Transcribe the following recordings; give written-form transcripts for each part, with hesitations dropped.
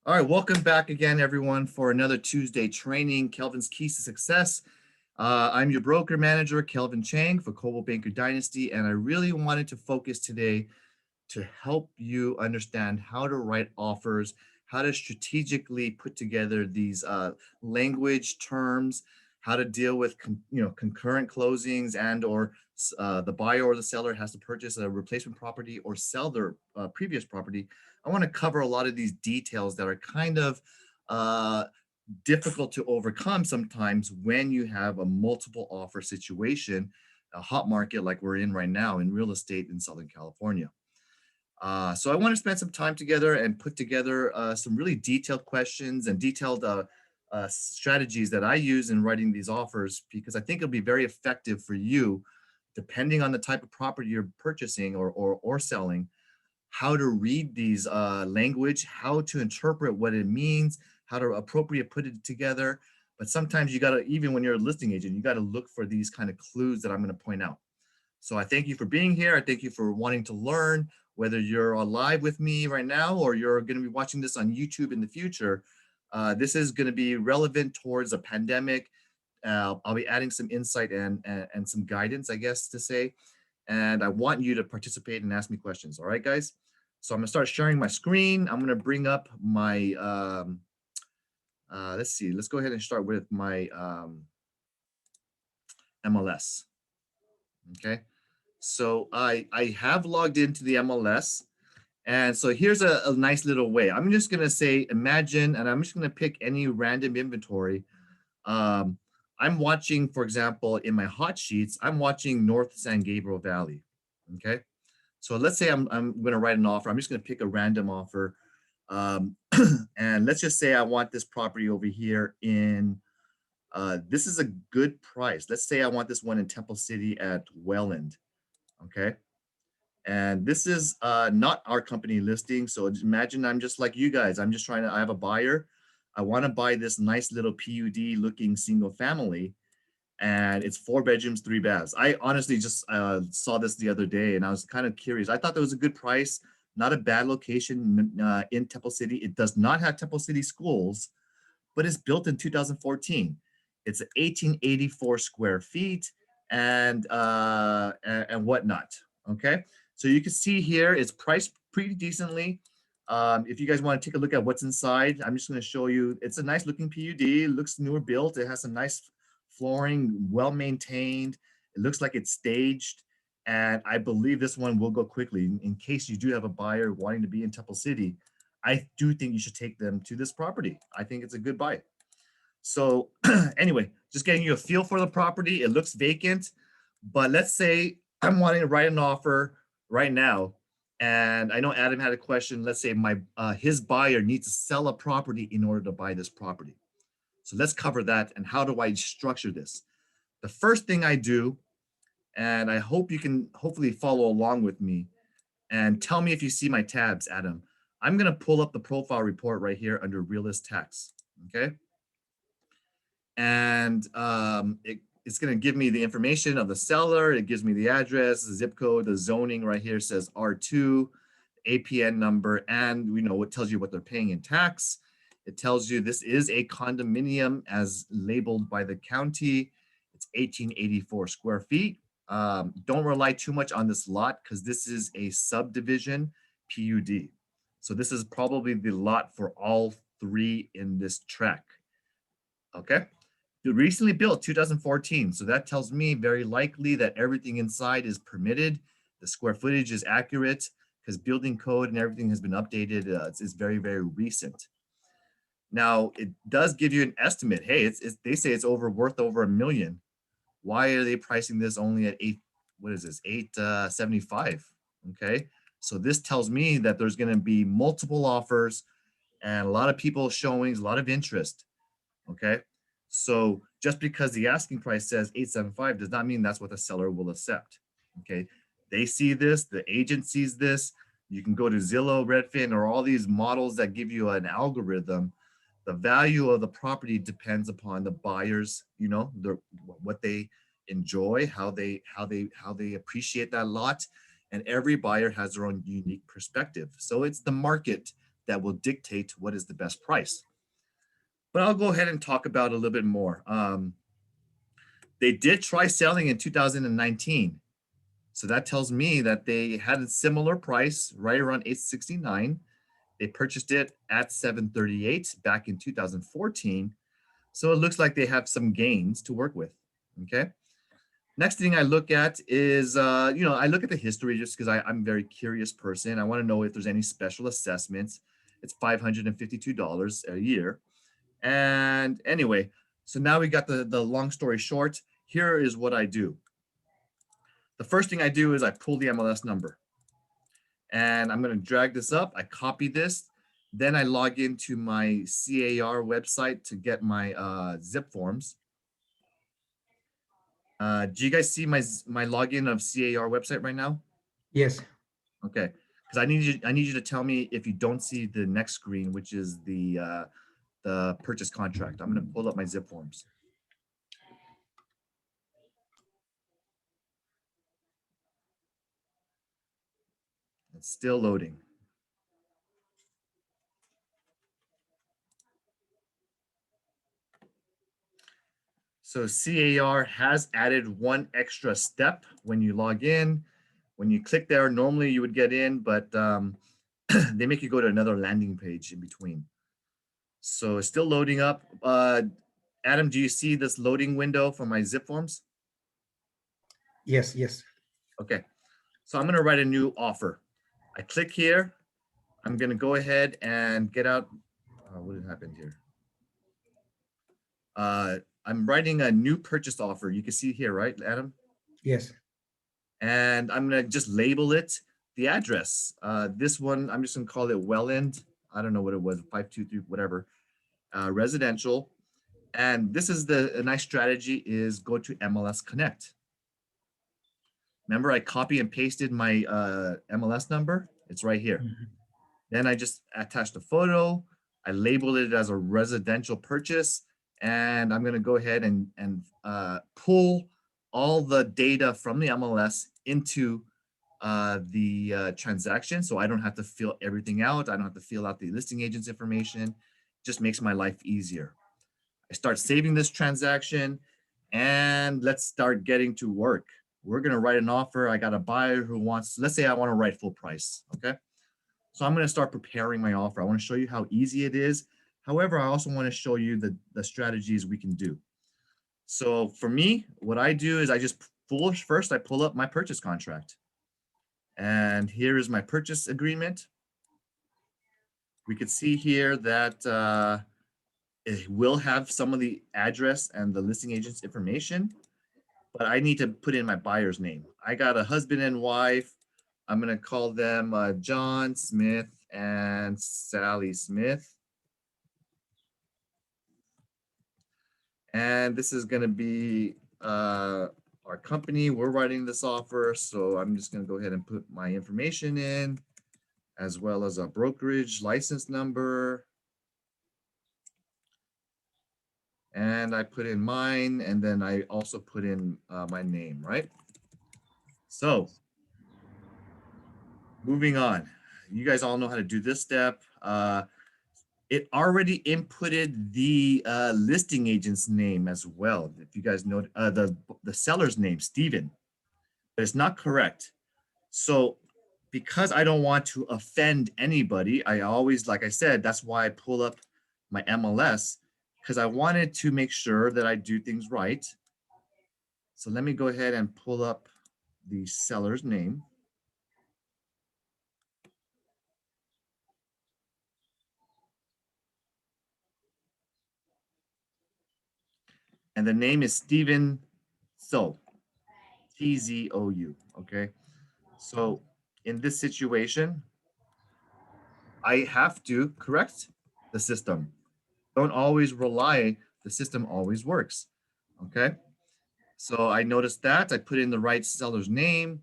All right, welcome back again, everyone, for another Tuesday training, Kelvin's Keys to Success. I'm your broker manager, Kelvin Chang for Coldwell Banker Dynasty, and I really wanted to focus today to help you understand how to write offers, how to strategically put together these language terms, how to deal with concurrent closings and or the buyer or the seller has to purchase a replacement property or sell their previous property. I want to cover a lot of these details that are kind of uh, difficult to overcome sometimes when you have a multiple offer situation, a hot market like we're in right now in real estate in Southern California. So I want to spend some time together and put together some really detailed questions and detailed strategies that I use in writing these offers, because I think it'll be very effective for you, depending on the type of property you're purchasing or selling, how to read these language, how to interpret what it means, how to appropriate put it together. But sometimes you got to, even when you're a listing agent, you got to look for these kind of clues that I'm going to point out. So I thank you for being here. I thank you for wanting to learn, whether you're live with me right now or you're going to be watching this on YouTube in the future. This is going to be relevant towards a pandemic. I'll be adding some insight and some guidance, I guess, to say. And I want you to participate and ask me questions. All right, guys? So I'm going to start sharing my screen. I'm going to bring up my, let's see, let's go ahead and start with my MLS. Okay. So I have logged into the MLS. And so here's a nice little way. I'm just going to say, imagine, and I'm just going to pick any random inventory. Um, I'm watching, for example, in my hot sheets, I'm watching North San Gabriel Valley. Okay. So let's say I'm going to write an offer. I'm just going to pick a random offer. And let's just say I want this property over here in, this is a good price. Let's say I want this one in Temple City at Welland. Okay. And this is not our company listing. So imagine I'm just like you guys. I'm just trying to, I have a buyer. I want to buy this nice little PUD looking single family. And it's 4 bedrooms, 3 baths. I honestly just saw this the other day and I was kind of curious. I thought that was a good price, not a bad location in Temple City. It does not have Temple City schools, but it's built in 2014. It's 1884 square feet and whatnot. Okay, so you can see here it's priced pretty decently. If you guys want to take a look at what's inside, I'm just going to show you. It's a nice looking PUD. It looks newer built. It has some nice flooring, well maintained. It looks like it's staged. And I believe this one will go quickly. In case you do have a buyer wanting to be in Temple City, I do think you should take them to this property. I think it's a good buy. So anyway, just getting you a feel for the property. It looks vacant, but let's say I'm wanting to write an offer right now. And I know Adam had a question. Let's say his buyer needs to sell a property in order to buy this property. So let's cover that and how do I structure this? The first thing I do, and I hope you can hopefully follow along with me and tell me if you see my tabs, Adam. I'm going to pull up the profile report right here under realist tax. Okay. And it's going to give me the information of the seller. It gives me the address, the zip code, the zoning right here says R2, APN number, and we know it tells you what they're paying in tax. It tells you this is a condominium as labeled by the county. It's 1884 square feet. Don't rely too much on this lot because this is a subdivision PUD. So this is probably the lot for all 3 in this track. Okay. Recently built 2014. So that tells me very likely that everything inside is permitted. The square footage is accurate because building code and everything has been updated. It's very, very recent. Now it does give you an estimate. Hey, they say it's worth over $1 million. Why are they pricing this only at 8? What is this? 875. Okay. So this tells me that there's going to be multiple offers and a lot of people showings, a lot of interest. Okay. So just because the asking price says 875 does not mean that's what the seller will accept. Okay. They see this, the agent sees this. You can go to Zillow, Redfin, or all these models that give you an algorithm. The value of the property depends upon the buyers, what they enjoy, how they appreciate that lot. And every buyer has their own unique perspective. So it's the market that will dictate what is the best price. But I'll go ahead and talk about a little bit more. They did try selling in 2019. So that tells me that they had a similar price right around 869. They purchased it at 738 back in 2014. So it looks like they have some gains to work with. Okay. Next thing I look at is, I look at the history just because I'm a very curious person. I want to know if there's any special assessments. It's $552 a year. And anyway, so now we got the long story short. Here is what I do. The first thing I do is I pull the MLS number. And I'm going to drag this up. I copy this. Then I log into my CAR website to get my zip forms. Do you guys see my login of CAR website right now? Yes. Okay, because I need you to tell me if you don't see the next screen, which is the purchase contract. I'm going to pull up my zip forms. It's still loading. So CAR has added one extra step when you log in. When you click there, normally you would get in, but they make you go to another landing page in between. So it's still loading up. Adam, do you see this loading window for my zip forms? Yes, yes. Okay, so I'm gonna write a new offer. I click here. I'm gonna go ahead and get out. What happened here? I'm writing a new purchase offer. You can see here, right, Adam? Yes. And I'm gonna just label it the address. This one, I'm just gonna call it Welland. I don't know what it was, 523, whatever. Residential. And this is a nice strategy is go to MLS Connect. Remember I copy and pasted my MLS number? It's right here. Mm-hmm. Then I just attached a photo. I labeled it as a residential purchase. And I'm gonna go ahead and pull all the data from the MLS into the transaction. So I don't have to fill everything out. I don't have to fill out the listing agent's information. It just makes my life easier. I start saving this transaction and let's start getting to work. We're gonna write an offer. I got a buyer who wants, let's say I wanna write full price, okay? So I'm gonna start preparing my offer. I wanna show you how easy it is. However, I also wanna show you the strategies we can do. So for me, what I do is I just first I pull up my purchase contract. And here is my purchase agreement. We could see here that it will have some of the address and the listing agent's information, but I need to put in my buyer's name. I got a husband and wife. I'm gonna call them John Smith and Sally Smith. And this is gonna be our company. We're writing this offer, so I'm just gonna go ahead and put my information in, as well as a brokerage license number. And I put in mine, and then I also put in my name, right? So moving on. You guys all know how to do this step. It already inputted the listing agent's name as well. If you guys know the seller's name, Steven, but it's not correct. So because I don't want to offend anybody, I always, like I said, that's why I pull up my MLS, because I wanted to make sure that I do things right. So let me go ahead and pull up the seller's name. And the name is Stephen Tzou, Tzou, okay? So in this situation, I have to correct the system. Don't always rely, the system always works, okay? So I noticed that, I put in the right seller's name.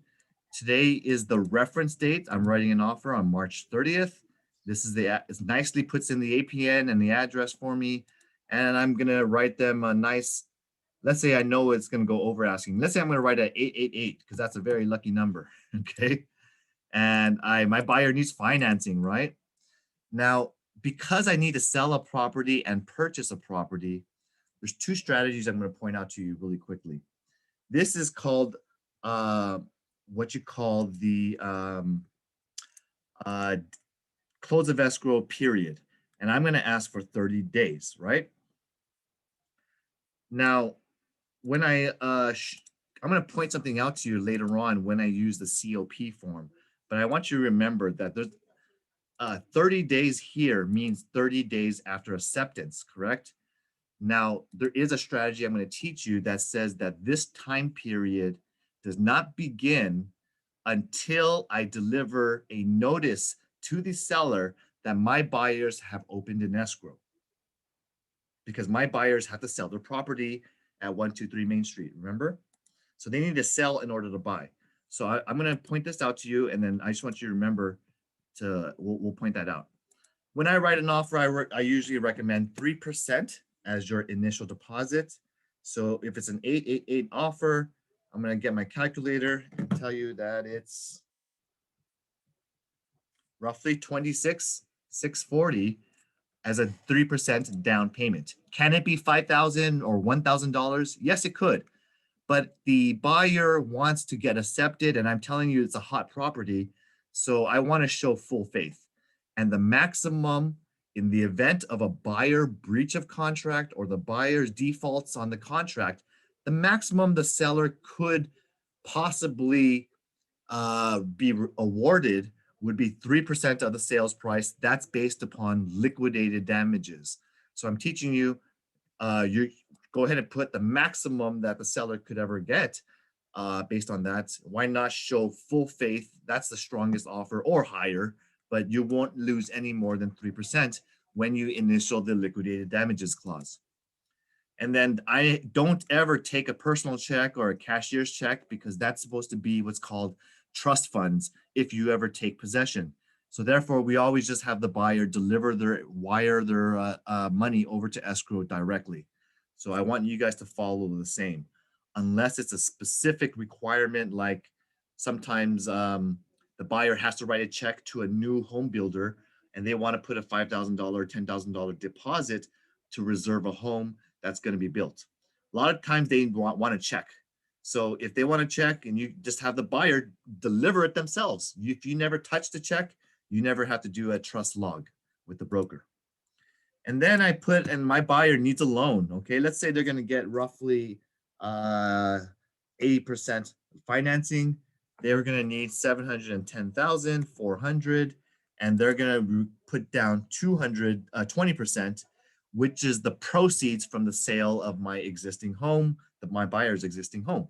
Today is the reference date. I'm writing an offer on March 30th. This is it nicely puts in the APN and the address for me. And I'm gonna write them a nice, let's say I know it's gonna go over asking. Let's say I'm gonna write a 888 because that's a very lucky number, okay? And my buyer needs financing, right? Now, because I need to sell a property and purchase a property, there's two strategies I'm going to point out to you really quickly. This is called what you call the uh, close of escrow period. And I'm going to ask for 30 days, right? Now, when I'm going to point something out to you later on when I use the COP form, but I want you to remember that there's 30 days here means 30 days after acceptance, correct? Now, there is a strategy I'm going to teach you that says that this time period does not begin until I deliver a notice to the seller that my buyers have opened an escrow. Because my buyers have to sell their property at 123 Main Street, remember? So they need to sell in order to buy. So I'm going to point this out to you, and then I just want you to remember we'll point that out. When I write an offer, I usually recommend 3% as your initial deposit. So if it's an 888 offer, I'm going to get my calculator and tell you that it's roughly 26,640 as a 3% down payment. Can it be $5,000 or $1,000? Yes, it could. But the buyer wants to get accepted, and I'm telling you it's a hot property, so I want to show full faith. And the maximum in the event of a buyer breach of contract or the buyer's defaults on the contract, the maximum the seller could possibly be awarded would be 3% of the sales price. That's based upon liquidated damages. So I'm teaching you, you go ahead and put the maximum that the seller could ever get based on that. Why not show full faith? That's the strongest offer or higher, but you won't lose any more than 3% when you initial the liquidated damages clause. And then I don't ever take a personal check or a cashier's check because that's supposed to be what's called trust funds if you ever take possession. So therefore, we always just have the buyer wire their money over to escrow directly. So I want you guys to follow the same, unless it's a specific requirement, like sometimes the buyer has to write a check to a new home builder and they want to put a $5,000, $10,000 deposit to reserve a home that's going to be built. A lot of times they want to check. So if they want to check and you just have the buyer deliver it themselves, if you never touch the check, you never have to do a trust log with the broker. And then I put, and my buyer needs a loan. Okay, let's say they're going to get roughly 80% financing. They're going to need 710,400, and they're going to put down 20%, which is the proceeds from the sale of my existing home, my buyer's existing home.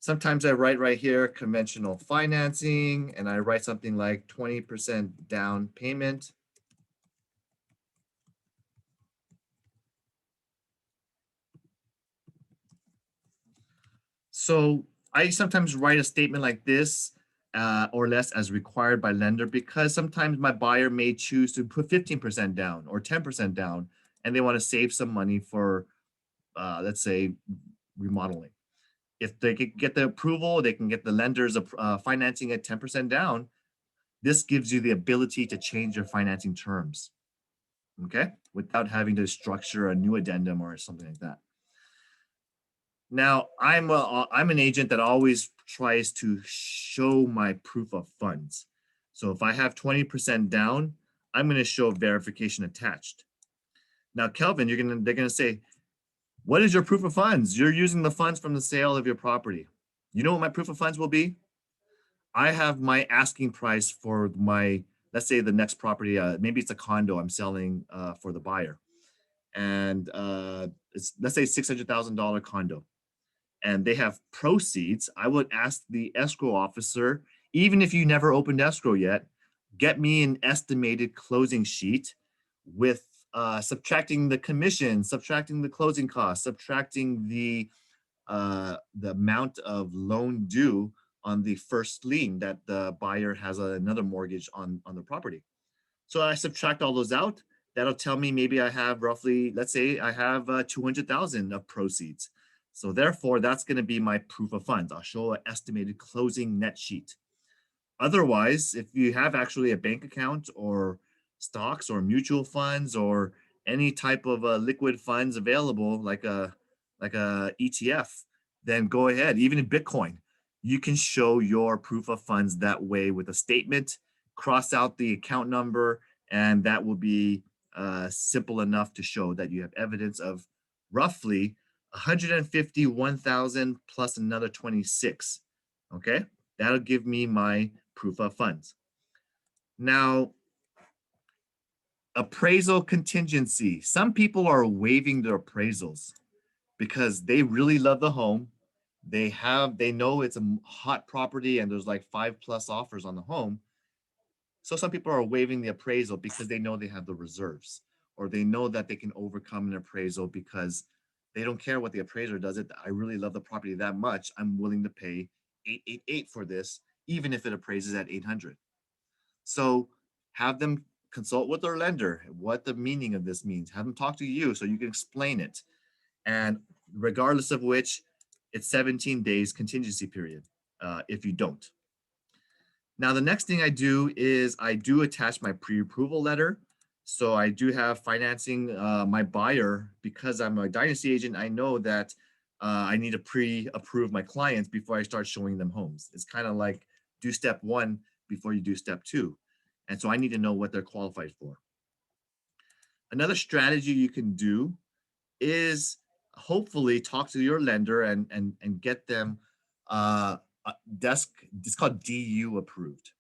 Sometimes I write right here, conventional financing, and I write something like 20% down payment. So I sometimes write a statement like this or less as required by lender because sometimes my buyer may choose to put 15% down or 10% down and they want to save some money for, let's say, remodeling. If they can get the approval, they can get the lenders financing at 10% down. This gives you the ability to change your financing terms, okay, without having to structure a new addendum or something like that. Now, I'm an agent that always tries to show my proof of funds. So if I have 20% down, I'm going to show verification attached. Now, Kelvin, they're going to say, what is your proof of funds? You're using the funds from the sale of your property. You know what my proof of funds will be? I have my asking price for my, let's say the next property, maybe it's a condo I'm selling for the buyer. And it's, let's say $600,000 condo. And they have proceeds. I would ask the escrow officer, even if you never opened escrow yet, get me an estimated closing sheet with subtracting the commission, subtracting the closing costs, subtracting the amount of loan due on the first lien that the buyer has another mortgage on the property. So I subtract all those out. That'll tell me maybe I have roughly, let's say I have 200,000 of proceeds. So therefore, that's going to be my proof of funds. I'll show an estimated closing net sheet. Otherwise, if you have actually a bank account or stocks or mutual funds or any type of liquid funds available, like a ETF, then go ahead. Even in Bitcoin, you can show your proof of funds that way with a statement. Cross out the account number, and that will be simple enough to show that you have evidence of roughly 151,000 plus another 26. Okay, that'll give me my proof of funds. Now, appraisal contingency. Some people are waiving their appraisals because they really love the home. They know it's a hot property and there's like 5+ offers on the home. So some people are waiving the appraisal because they know they have the reserves, or they know that they can overcome an appraisal because they don't care what the appraiser does. It. I really love the property that much. I'm willing to pay 888 for this, even if it appraises at 800. So have them consult with their lender what the meaning of this means. Have them talk to you so you can explain it. And regardless of which, it's 17 days contingency period if you don't. Now, the next thing I do is I do attach my pre-approval letter. So I do have financing my buyer. Because I'm a dynasty agent, I know that I need to pre-approve my clients before I start showing them homes. It's kind of like do step one before you do step two. And so I need to know what they're qualified for. Another strategy you can do is hopefully talk to your lender and get them desk. It's called DU approved.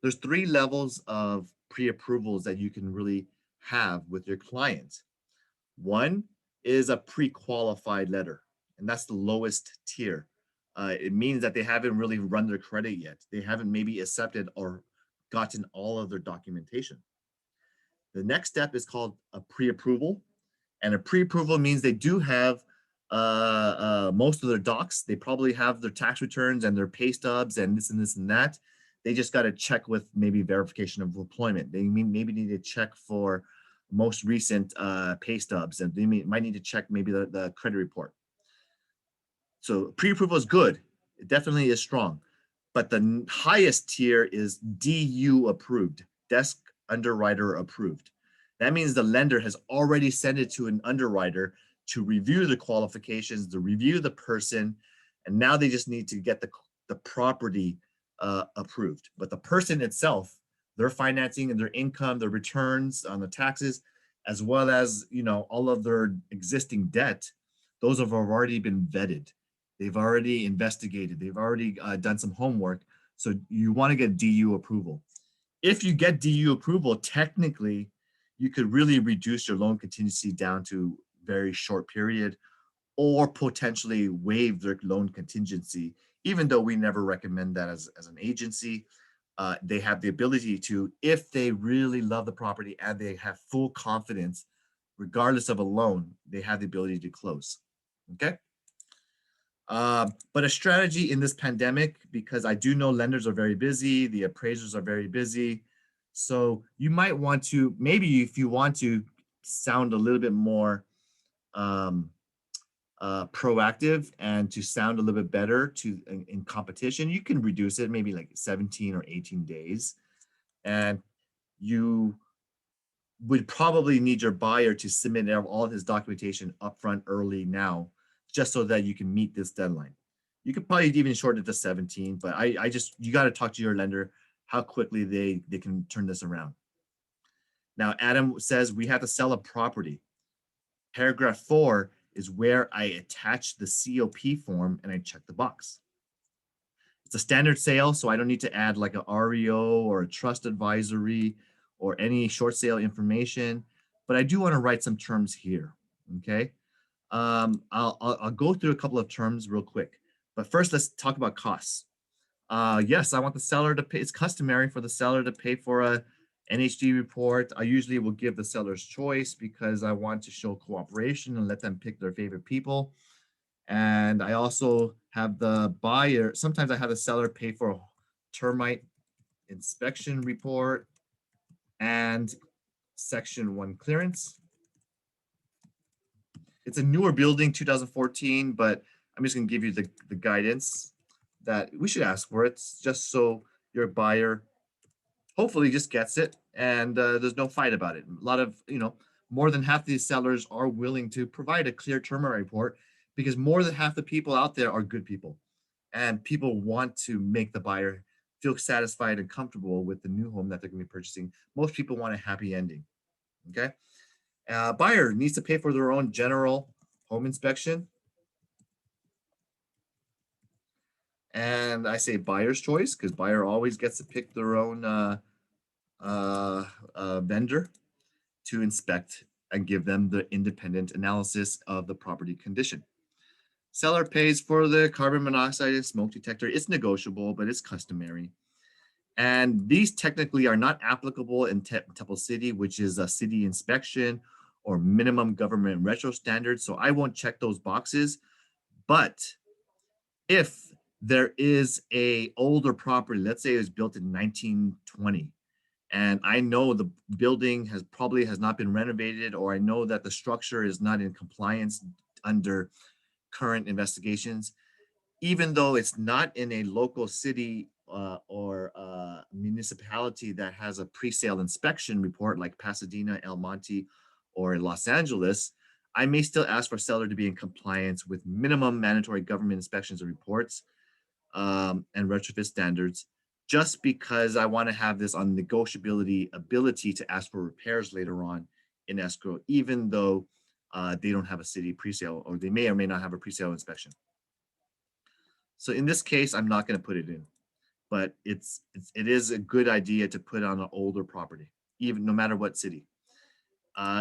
There's 3 levels of pre-approvals that you can really have with your client. One is a pre-qualified letter, and that's the lowest tier. It means that they haven't really run their credit yet. They haven't maybe accepted or gotten all of their documentation. The next step is called a pre-approval, and a pre-approval means they do have most of their docs. They probably have their tax returns and their pay stubs and this and that. They just got to check with maybe verification of employment. They maybe need to check for most recent pay stubs, and they might need to check maybe the credit report. So pre-approval is good. It definitely is strong. But the highest tier is DU approved, desk underwriter approved. That means the lender has already sent it to an underwriter to review the qualifications, to review the person, and now they just need to get the property approved. But the person itself, their financing and their income, their returns on the taxes, as well as all of their existing debt, those have already been vetted. They've already investigated. They've already done some homework. So you want to get DU approval. If you get DU approval, technically, you could really reduce your loan contingency down to very short period, or potentially waive their loan contingency, even though we never recommend that as an agency. They have the ability to, if they really love the property and they have full confidence, regardless of a loan, they have the ability to close. Okay. But a strategy in this pandemic, because I do know lenders are very busy, the appraisers are very busy. So you might want to, maybe if you want to sound a little bit more proactive and to sound a little bit better in competition, you can reduce it maybe like 17 or 18 days. And you would probably need your buyer to submit all of his documentation upfront early now, just so that you can meet this deadline. You could probably even shorten it to 17, but you got to talk to your lender how quickly they can turn this around. Now, Adam says we have to sell a property. Paragraph 4 is where I attach the COP form and I check the box. It's a standard sale, so I don't need to add like a REO or a trust advisory or any short sale information, but I do want to write some terms here, okay? I'll go through a couple of terms real quick, but first let's talk about costs. Yes, I want the seller to pay. It's customary for the seller to pay for a NHD report. I usually will give the seller's choice because I want to show cooperation and let them pick their favorite people. And I also have the buyer, sometimes I have the seller pay for a termite inspection report and section 1 clearance. It's a newer building, 2014, but I'm just gonna give you the guidance that we should ask for it, just so your buyer hopefully just gets it, and there's no fight about it. A lot of, more than half these sellers are willing to provide a clear turnaround report because more than half the people out there are good people, and people want to make the buyer feel satisfied and comfortable with the new home that they're going to be purchasing. Most people want a happy ending. Okay. Buyer needs to pay for their own general home inspection. And I say buyer's choice because buyer always gets to pick their own vendor to inspect and give them the independent analysis of the property condition. Seller pays for the carbon monoxide and smoke detector. It's negotiable, but it's customary. And these technically are not applicable in Temple City, which is a city inspection or minimum government retro standards. So I won't check those boxes. But if there is a older property, let's say it was built in 1920, and I know the building has not been renovated, or I know that the structure is not in compliance under current investigations, even though it's not in a local city or municipality that has a pre-sale inspection report like Pasadena, El Monte, or Los Angeles, I may still ask for seller to be in compliance with minimum mandatory government inspections and reports and retrofit standards, just because I want to have this on negotiability ability to ask for repairs later on in escrow, even though they don't have a city pre-sale, or they may or may not have a pre-sale inspection. So in this case, I'm not going to put it in, but it is a good idea to put on an older property, even no matter what city.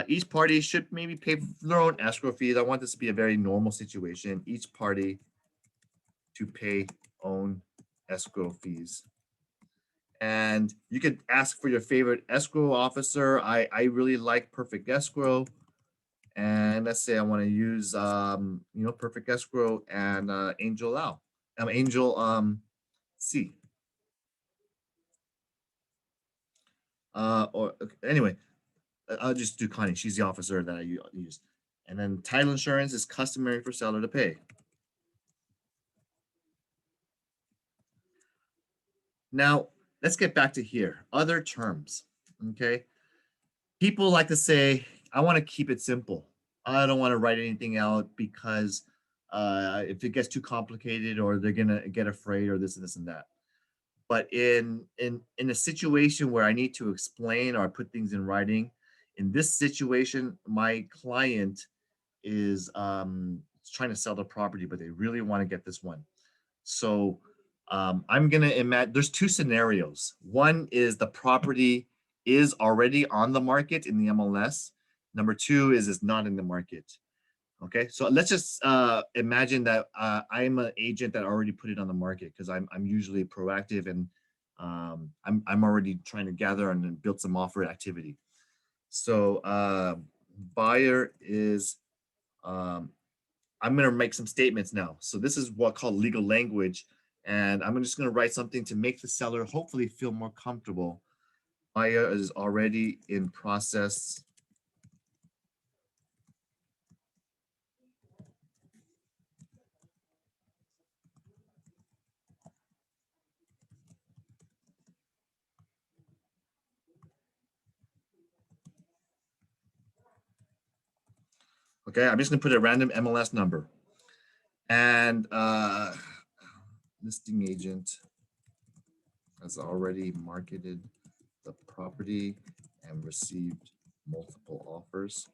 Each party should maybe pay for their own escrow fees. I want this to be a very normal situation. Each party to pay own escrow fees. And you could ask for your favorite escrow officer. I really like Perfect Escrow. And let's say I want to use Perfect Escrow and Angel Lau. Angel C. Anyway, I'll just do Connie. She's the officer that I use. And then title insurance is customary for seller to pay. Now, let's get back to here. Other terms, okay? People like to say, I want to keep it simple. I don't want to write anything out because if it gets too complicated, or they're going to get afraid, or this and this and that. But in a situation where I need to explain or put things in writing, in this situation, my client is trying to sell the property, but they really want to get this one. So I'm gonna imagine there's two scenarios. One is the property is already on the market in the MLS. Number two is it's not in the market. Okay, so let's just imagine that I'm an agent that already put it on the market, because I'm usually proactive, and I'm already trying to gather and build some offer activity. So buyer is I'm going to make some statements now. So this is what called legal language, and I'm just going to write something to make the seller hopefully feel more comfortable. Buyer is already in process Okay, I'm just gonna put a random MLS number. And listing agent has already marketed the property and received multiple offers.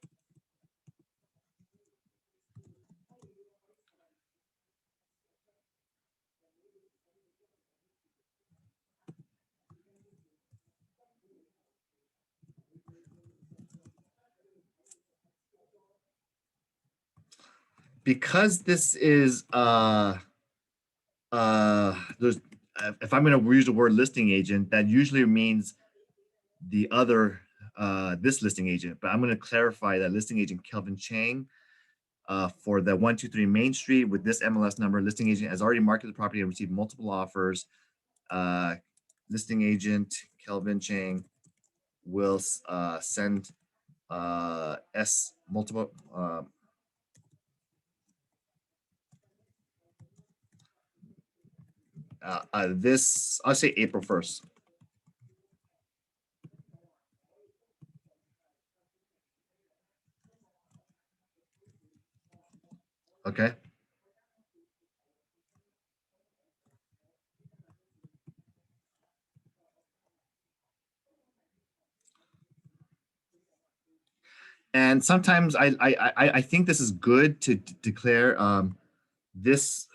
Because this is there's if I'm going to use the word listing agent, that usually means the other this listing agent, but I'm going to clarify that listing agent Kelvin Chang for the 123 Main Street with this MLS number. Listing agent has already marketed the property and received multiple offers. Listing agent Kelvin Chang will send multiple I'll say April 1st. Okay. And sometimes I think this is good to declare this.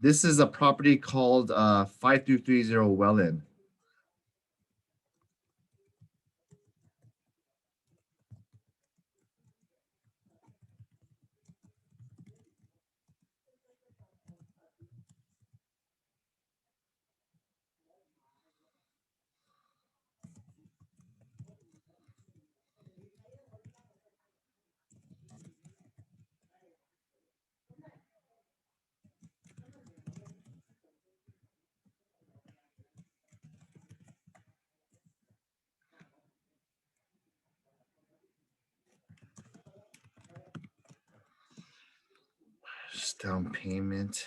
This is a property called 5230 Welland. Just down payment.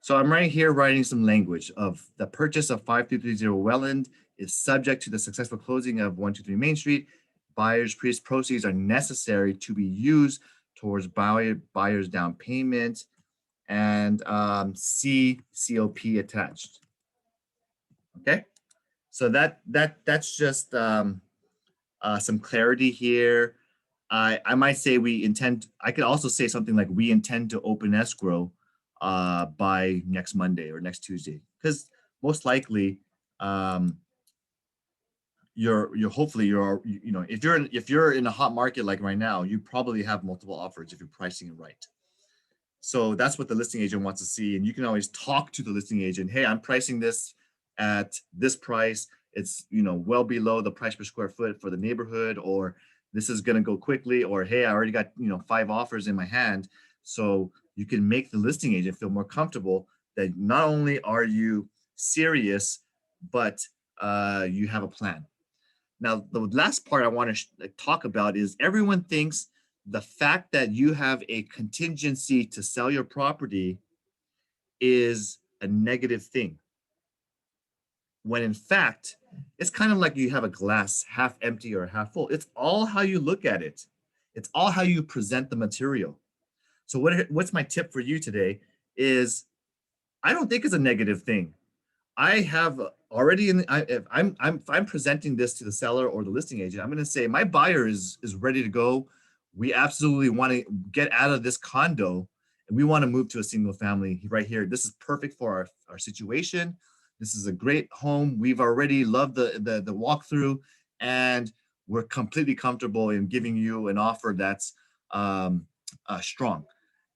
So I'm right here writing some language of the purchase of 5230 Welland is subject to the successful closing of 123 Main Street. Buyer's proceeds are necessary to be used towards buyer's down payment and C COP attached. Okay, so that's just some clarity here. I might say we intend. I could also say something like we intend to open escrow by next Monday or next Tuesday, because most likely you're hopefully if you're in a hot market like right now, you probably have multiple offers if you're pricing it right. So that's what the listing agent wants to see. And you can always talk to the listing agent. Hey, I'm pricing this at this price. It's, well below the price per square foot for the neighborhood, or this is going to go quickly, or, hey, I already got, 5 offers in my hand. So you can make the listing agent feel more comfortable that not only are you serious, but you have a plan. Now, the last part I want to talk about is everyone thinks the fact that you have a contingency to sell your property is a negative thing. When in fact, it's kind of like you have a glass half empty or half full. It's all how you look at it. It's all how you present the material. So what's my tip for you today is I don't think it's a negative thing. I have already if I'm presenting this to the seller or the listing agent, I'm going to say my buyer is ready to go. We absolutely want to get out of this condo and we want to move to a single family right here. This is perfect for our situation. This is a great home. We've already loved the walkthrough, and we're completely comfortable in giving you an offer that's strong.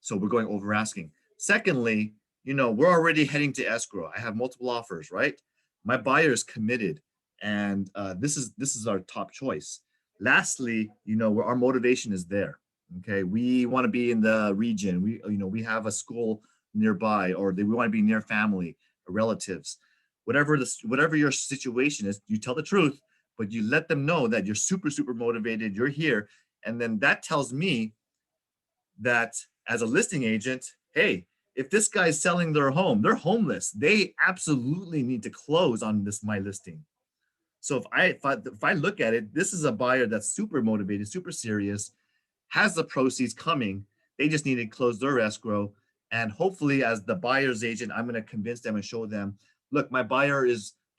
So we're going over asking. Secondly, we're already heading to escrow. I have multiple offers, right? My buyer is committed, and this is our top choice. Lastly, where our motivation is there. Okay, we want to be in the region. We have a school nearby, or we want to be near family or relatives. Whatever your situation is, you tell the truth, but you let them know that you're super motivated. You're here, and then that tells me that as a listing agent, hey, if this guy's selling their home, they're homeless. They absolutely need to close on my listing. So if I look at it, this is a buyer that's super motivated, super serious, has the proceeds coming. They just need to close their escrow. And hopefully, as the buyer's agent, I'm going to convince them and show them, look, my buyer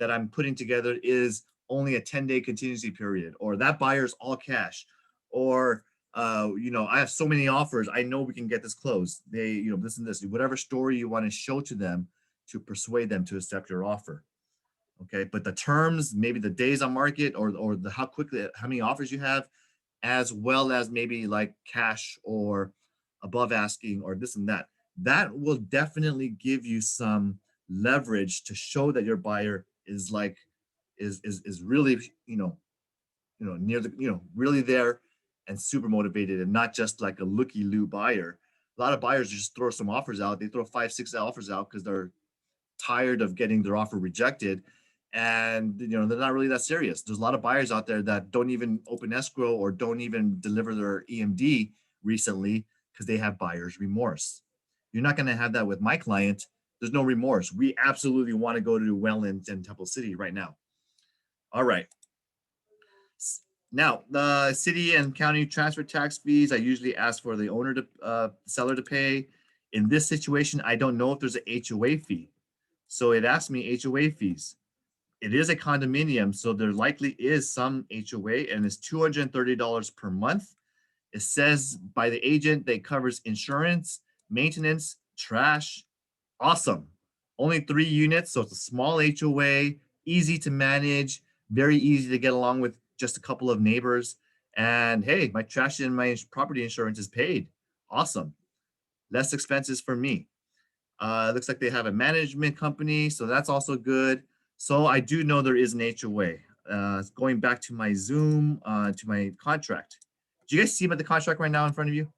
that I'm putting together is only a 10-day contingency period, or that buyer's all cash, or I have so many offers. I know we can get this closed. They, this and this, whatever story you want to show to them to persuade them to accept your offer. Okay. But the terms, maybe the days on market, or how many offers you have, as well as maybe like cash or above asking or this and that will definitely give you some leverage to show that your buyer is really, near the, really there and super motivated, and not just like a looky-loo buyer. A lot of buyers just throw some offers out. They throw 5, 6 offers out because they're tired of getting their offer rejected. and they're not really that serious. There's a lot of buyers out there that don't even open escrow or don't even deliver their EMD recently because they have buyer's remorse. You're not going to have that with my client. There's no remorse. We absolutely want to go to Welland and Temple City right now. All right. Now, the city and county transfer tax fees, I usually ask for the owner to seller to pay. In this situation, I don't know if there's an HOA fee. So it asked me HOA fees. It is a condominium, so there likely is some HOA, and it's $230 per month. It says by the agent that it covers insurance, maintenance, trash. Awesome. Only 3 units, so it's a small HOA, easy to manage, very easy to get along with just a couple of neighbors. And hey, my trash and my property insurance is paid. Awesome. Less expenses for me. Looks like they have a management company, so that's also good. So I do know there is an HOA. Going back to my Zoom, to my contract. Do you guys see the contract right now in front of you?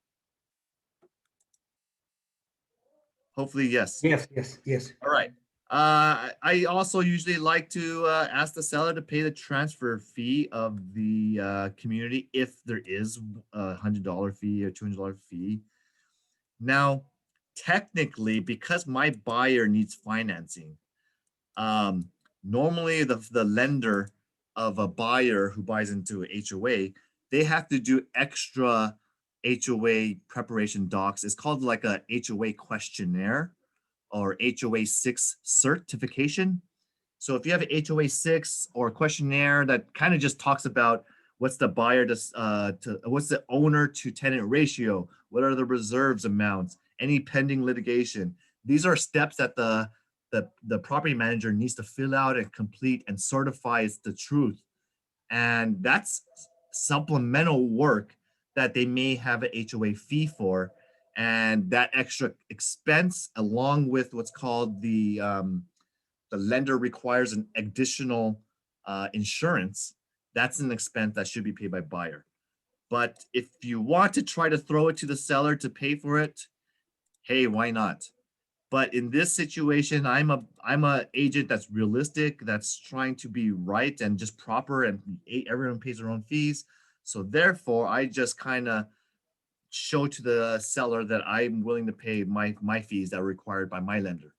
Hopefully, yes. Yes, yes, yes. All right. I also usually like to ask the seller to pay the transfer fee of the community if there is a $100 fee or $200 fee. Now, technically, because my buyer needs financing, um, normally the lender of a buyer who buys into a HOA, they have to do extra HOA preparation docs. It's called like a HOA questionnaire or HOA 6 certification. So if you have an HOA 6 or a questionnaire that kind of just talks about what's the buyer to what's the owner to tenant ratio, what are the reserves amounts, any pending litigation. These are steps that the property manager needs to fill out and complete and certify it's the truth. And that's supplemental work that they may have an HOA fee for. And that extra expense, along with what's called the lender requires an additional insurance, that's an expense that should be paid by buyer. But if you want to try to throw it to the seller to pay for it, hey, why not? But in this situation, I'm a agent that's realistic, that's trying to be right and just proper, and everyone pays their own fees. So therefore, I just kind of show to the seller that I'm willing to pay my fees that are required by my lender.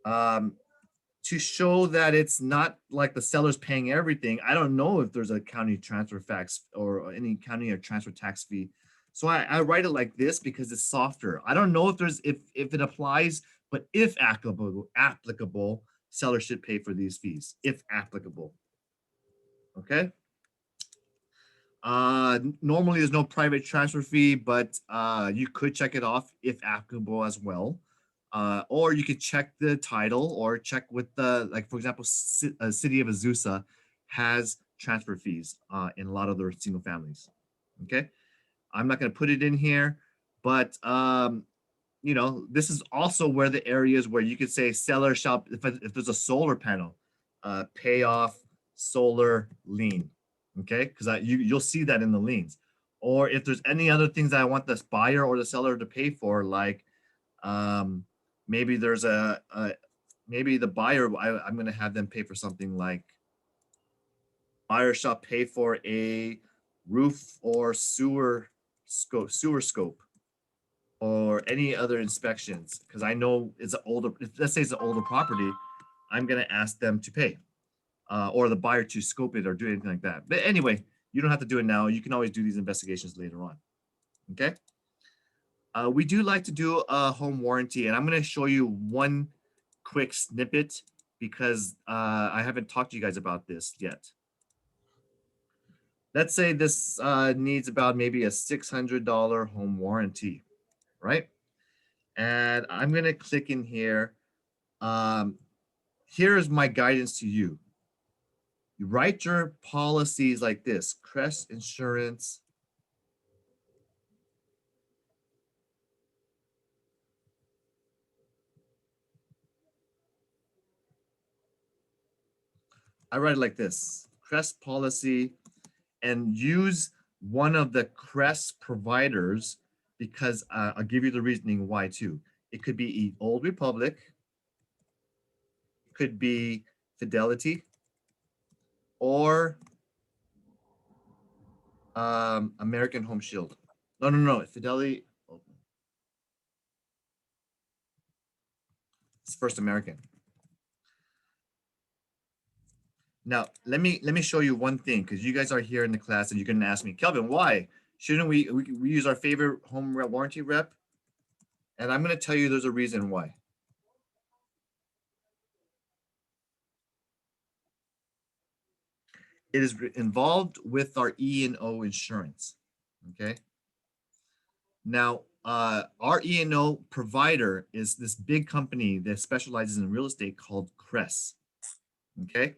To show that it's not like the seller's paying everything, I don't know if there's a county transfer tax or any county or transfer tax fee. So I write it like this because it's softer. I don't know if there's if it applies, but if applicable, seller should pay for these fees if applicable. Okay. Normally there's no private transfer fee, but you could check it off if applicable as well. Or you could check the title or check with the, like, for example, City of Azusa has transfer fees in a lot of their single families. Okay. I'm not going to put it in here, but this is also where the areas where you could say seller shall, if there's a solar panel, pay off solar lien. Okay, because you'll see that in the liens. Or if there's any other things that I want the buyer or the seller to pay for, like maybe there's maybe the buyer, I'm going to have them pay for something like buyer shall pay for a roof or sewer scope or any other inspections, because I know it's an older, let's say it's an older property, I'm going to ask them to pay or the buyer to scope it or do anything like that. But anyway, you don't have to do it now. You can always do these investigations later on. Okay. We do like to do a home warranty, and I'm going to show you one quick snippet because I haven't talked to you guys about this yet. Let's say this needs about maybe a $600 home warranty, right? And I'm going to click in here. Here's my guidance to you. You write your policies like this: Crest Insurance. I write it like this: Crest policy, and use one of the Crest providers because I'll give you the reasoning why too. It could be Old Republic, it could be Fidelity, or American Home Shield. No, Fidelity. Oh, it's First American. Now, let me show you one thing, because you guys are here in the class and you're going to ask me, Kelvin, why shouldn't we use our favorite home warranty rep? And I'm going to tell you there's a reason why. It is involved with our E&O insurance. Okay. Now, our E&O provider is this big company that specializes in real estate called Crest. Okay.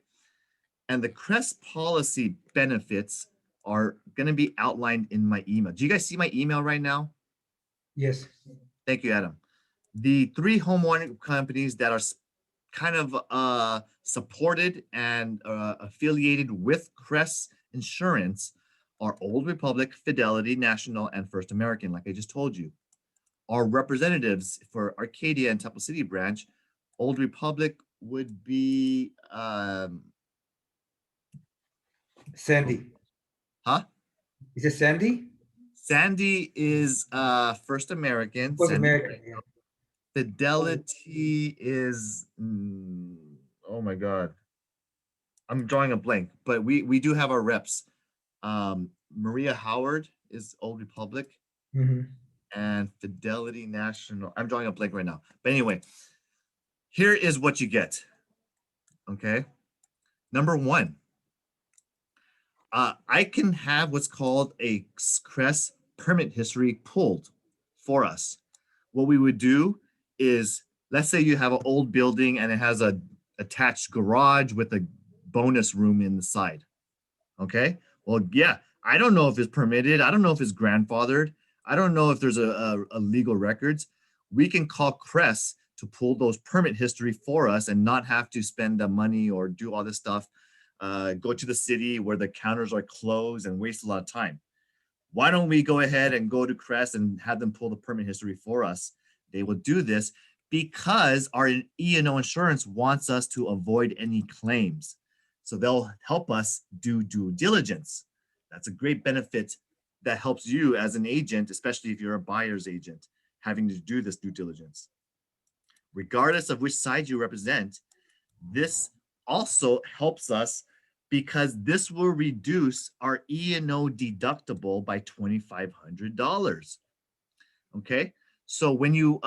And the Crest policy benefits are going to be outlined in my email. Do you guys see my email right now? Yes. Thank you, Adam. The 3 home warranty companies that are kind of supported and affiliated with Crest Insurance are Old Republic, Fidelity, National, and First American, like I just told you. Our representatives for Arcadia and Temple City branch, Old Republic would be Sandy. huh? Is it Sandy? Sandy is First American. Was Sandy. American. Yeah. Fidelity is oh my god, I'm drawing a blank, but we do have our reps. Maria Howard is Old Republic, and Fidelity National. I'm drawing a blank right now, but anyway, here is what you get. Okay, number 1, I can have what's called a Crest permit history pulled for us. What we would do is, let's say you have an old building and it has a attached garage with a bonus room inside. Okay. Well, yeah, I don't know if it's permitted. I don't know if it's grandfathered. I don't know if there's a legal records. We can call Crest to pull those permit history for us and not have to spend the money or do all this stuff. Go to the city where the counters are closed and waste a lot of time. Why don't we go ahead and go to Crest and have them pull the permit history for us? They will do this because our E&O insurance wants us to avoid any claims. So they'll help us do due diligence. That's a great benefit that helps you as an agent, especially if you're a buyer's agent, having to do this due diligence. Regardless of which side you represent, this also helps us because this will reduce our E&O deductible by $2,500. Okay, so when you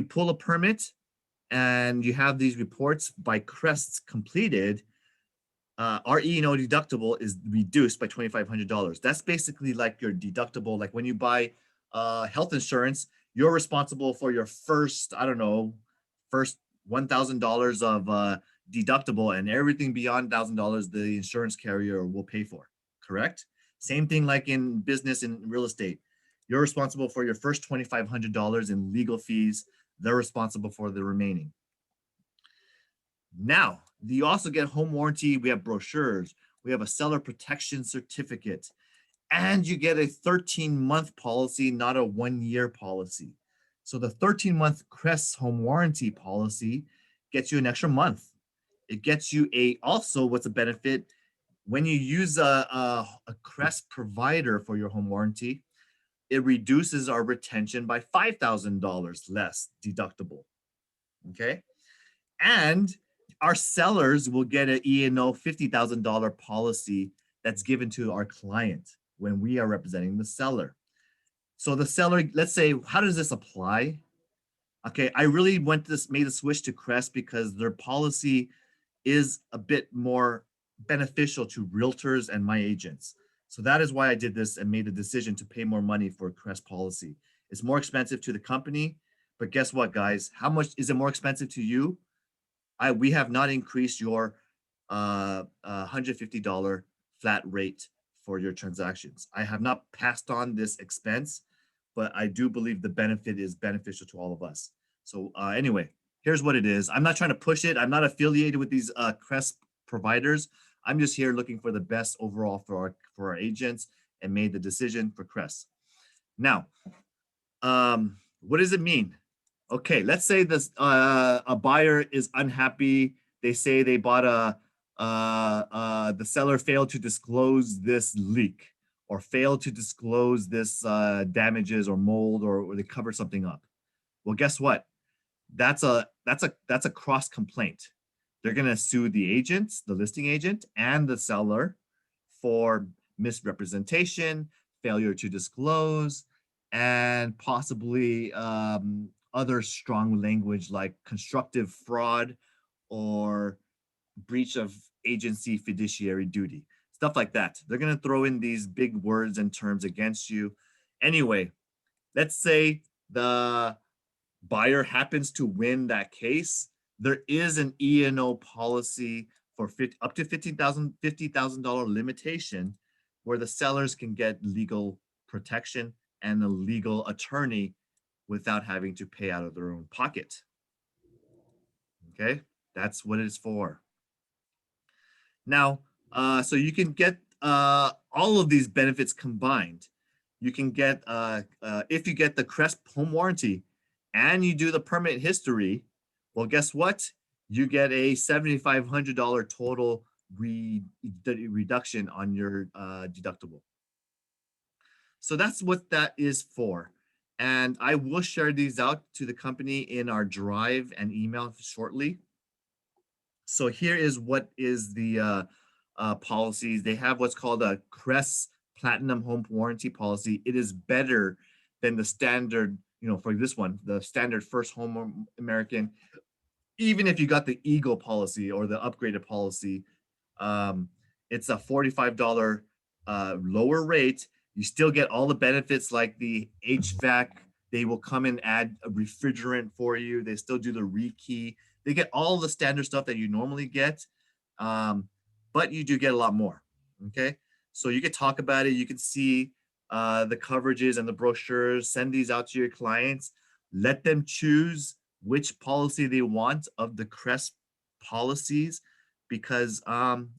pull a permit and you have these reports by Crest's completed, our E&O deductible is reduced by $2,500. That's basically like your deductible. Like when you buy health insurance, you're responsible for your first, I don't know, first $1,000 of deductible, and everything beyond $1,000 the insurance carrier will pay for, correct? Same thing like in business and real estate. You're responsible for your first $2,500 in legal fees. They're responsible for the remaining. Now, you also get home warranty. We have brochures. We have a seller protection certificate. And you get a 13-month policy, not a 1-year policy. So the 13-month Crest home warranty policy gets you an extra month. It gets you also what's a benefit when you use a Crest provider for your home warranty, it reduces our retention by $5,000 less deductible. Okay. And our sellers will get an E&O $50,000 policy that's given to our client when we are representing the seller. So the seller, let's say, how does this apply? Okay, I really made the switch to Crest because their policy is a bit more beneficial to realtors and my agents. So that is why I did this and made the decision to pay more money for Crest policy. It's more expensive to the company, but guess what, guys? How much is it more expensive to you? We have not increased your $150 flat rate for your transactions. I have not passed on this expense, but I do believe the benefit is beneficial to all of us. So anyway, here's what it is. I'm not trying to push it. I'm not affiliated with these Crest providers. I'm just here looking for the best overall for our agents and made the decision for Crest. Now, what does it mean? Okay, let's say this a buyer is unhappy They say they bought the seller failed to disclose this leak or failed to disclose this damages or mold, or they covered something up. Well, guess what? That's a cross complaint. They're going to sue the agent, the listing agent, and the seller for misrepresentation, failure to disclose, and possibly other strong language like constructive fraud or breach of agency fiduciary duty, stuff like that. They're going to throw in these big words and terms against you. Anyway, let's say the buyer happens to win that case. There is an E&O policy for up to $50,000 limitation where the sellers can get legal protection and a legal attorney without having to pay out of their own pocket. Okay, that's what it's for. Now, so you can get all of these benefits combined. You can get, if you get the Crest home warranty and you do the permit history, well, guess what? You get a $7,500 total reduction on your deductible. So that's what that is for. And I will share these out to the company in our drive and email shortly. So here is what is the policies. They have what's called a Crest Platinum Home Warranty policy. It is better than the standard, for this one, the standard First Home American. Even if you got the Eagle policy or the upgraded policy, it's a $45 lower rate. You still get all the benefits like the HVAC. They will come and add a refrigerant for you. They still do the rekey. They get all the standard stuff that you normally get, but you do get a lot more. Okay, so you can talk about it. You can see the coverages and the brochures. Send these out to your clients. Let them choose which policy they want of the Crest policies, because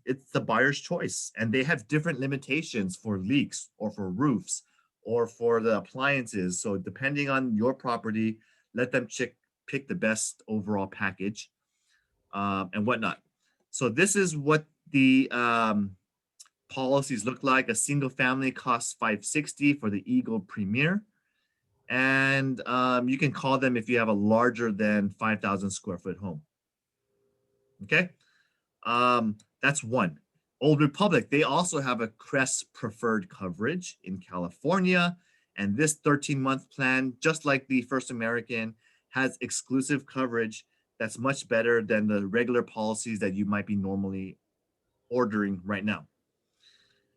it's the buyer's choice, and they have different limitations for leaks or for roofs or for the appliances. So depending on your property, let them pick the best overall package and whatnot. So this is what the policies look like. A single family costs $560 for the Eagle Premier. And you can call them if you have a larger than 5,000 square foot home. Okay, that's one. Old Republic, they also have a Crest preferred coverage in California. And this 13-month plan, just like the First American, has exclusive coverage that's much better than the regular policies that you might be normally ordering right now.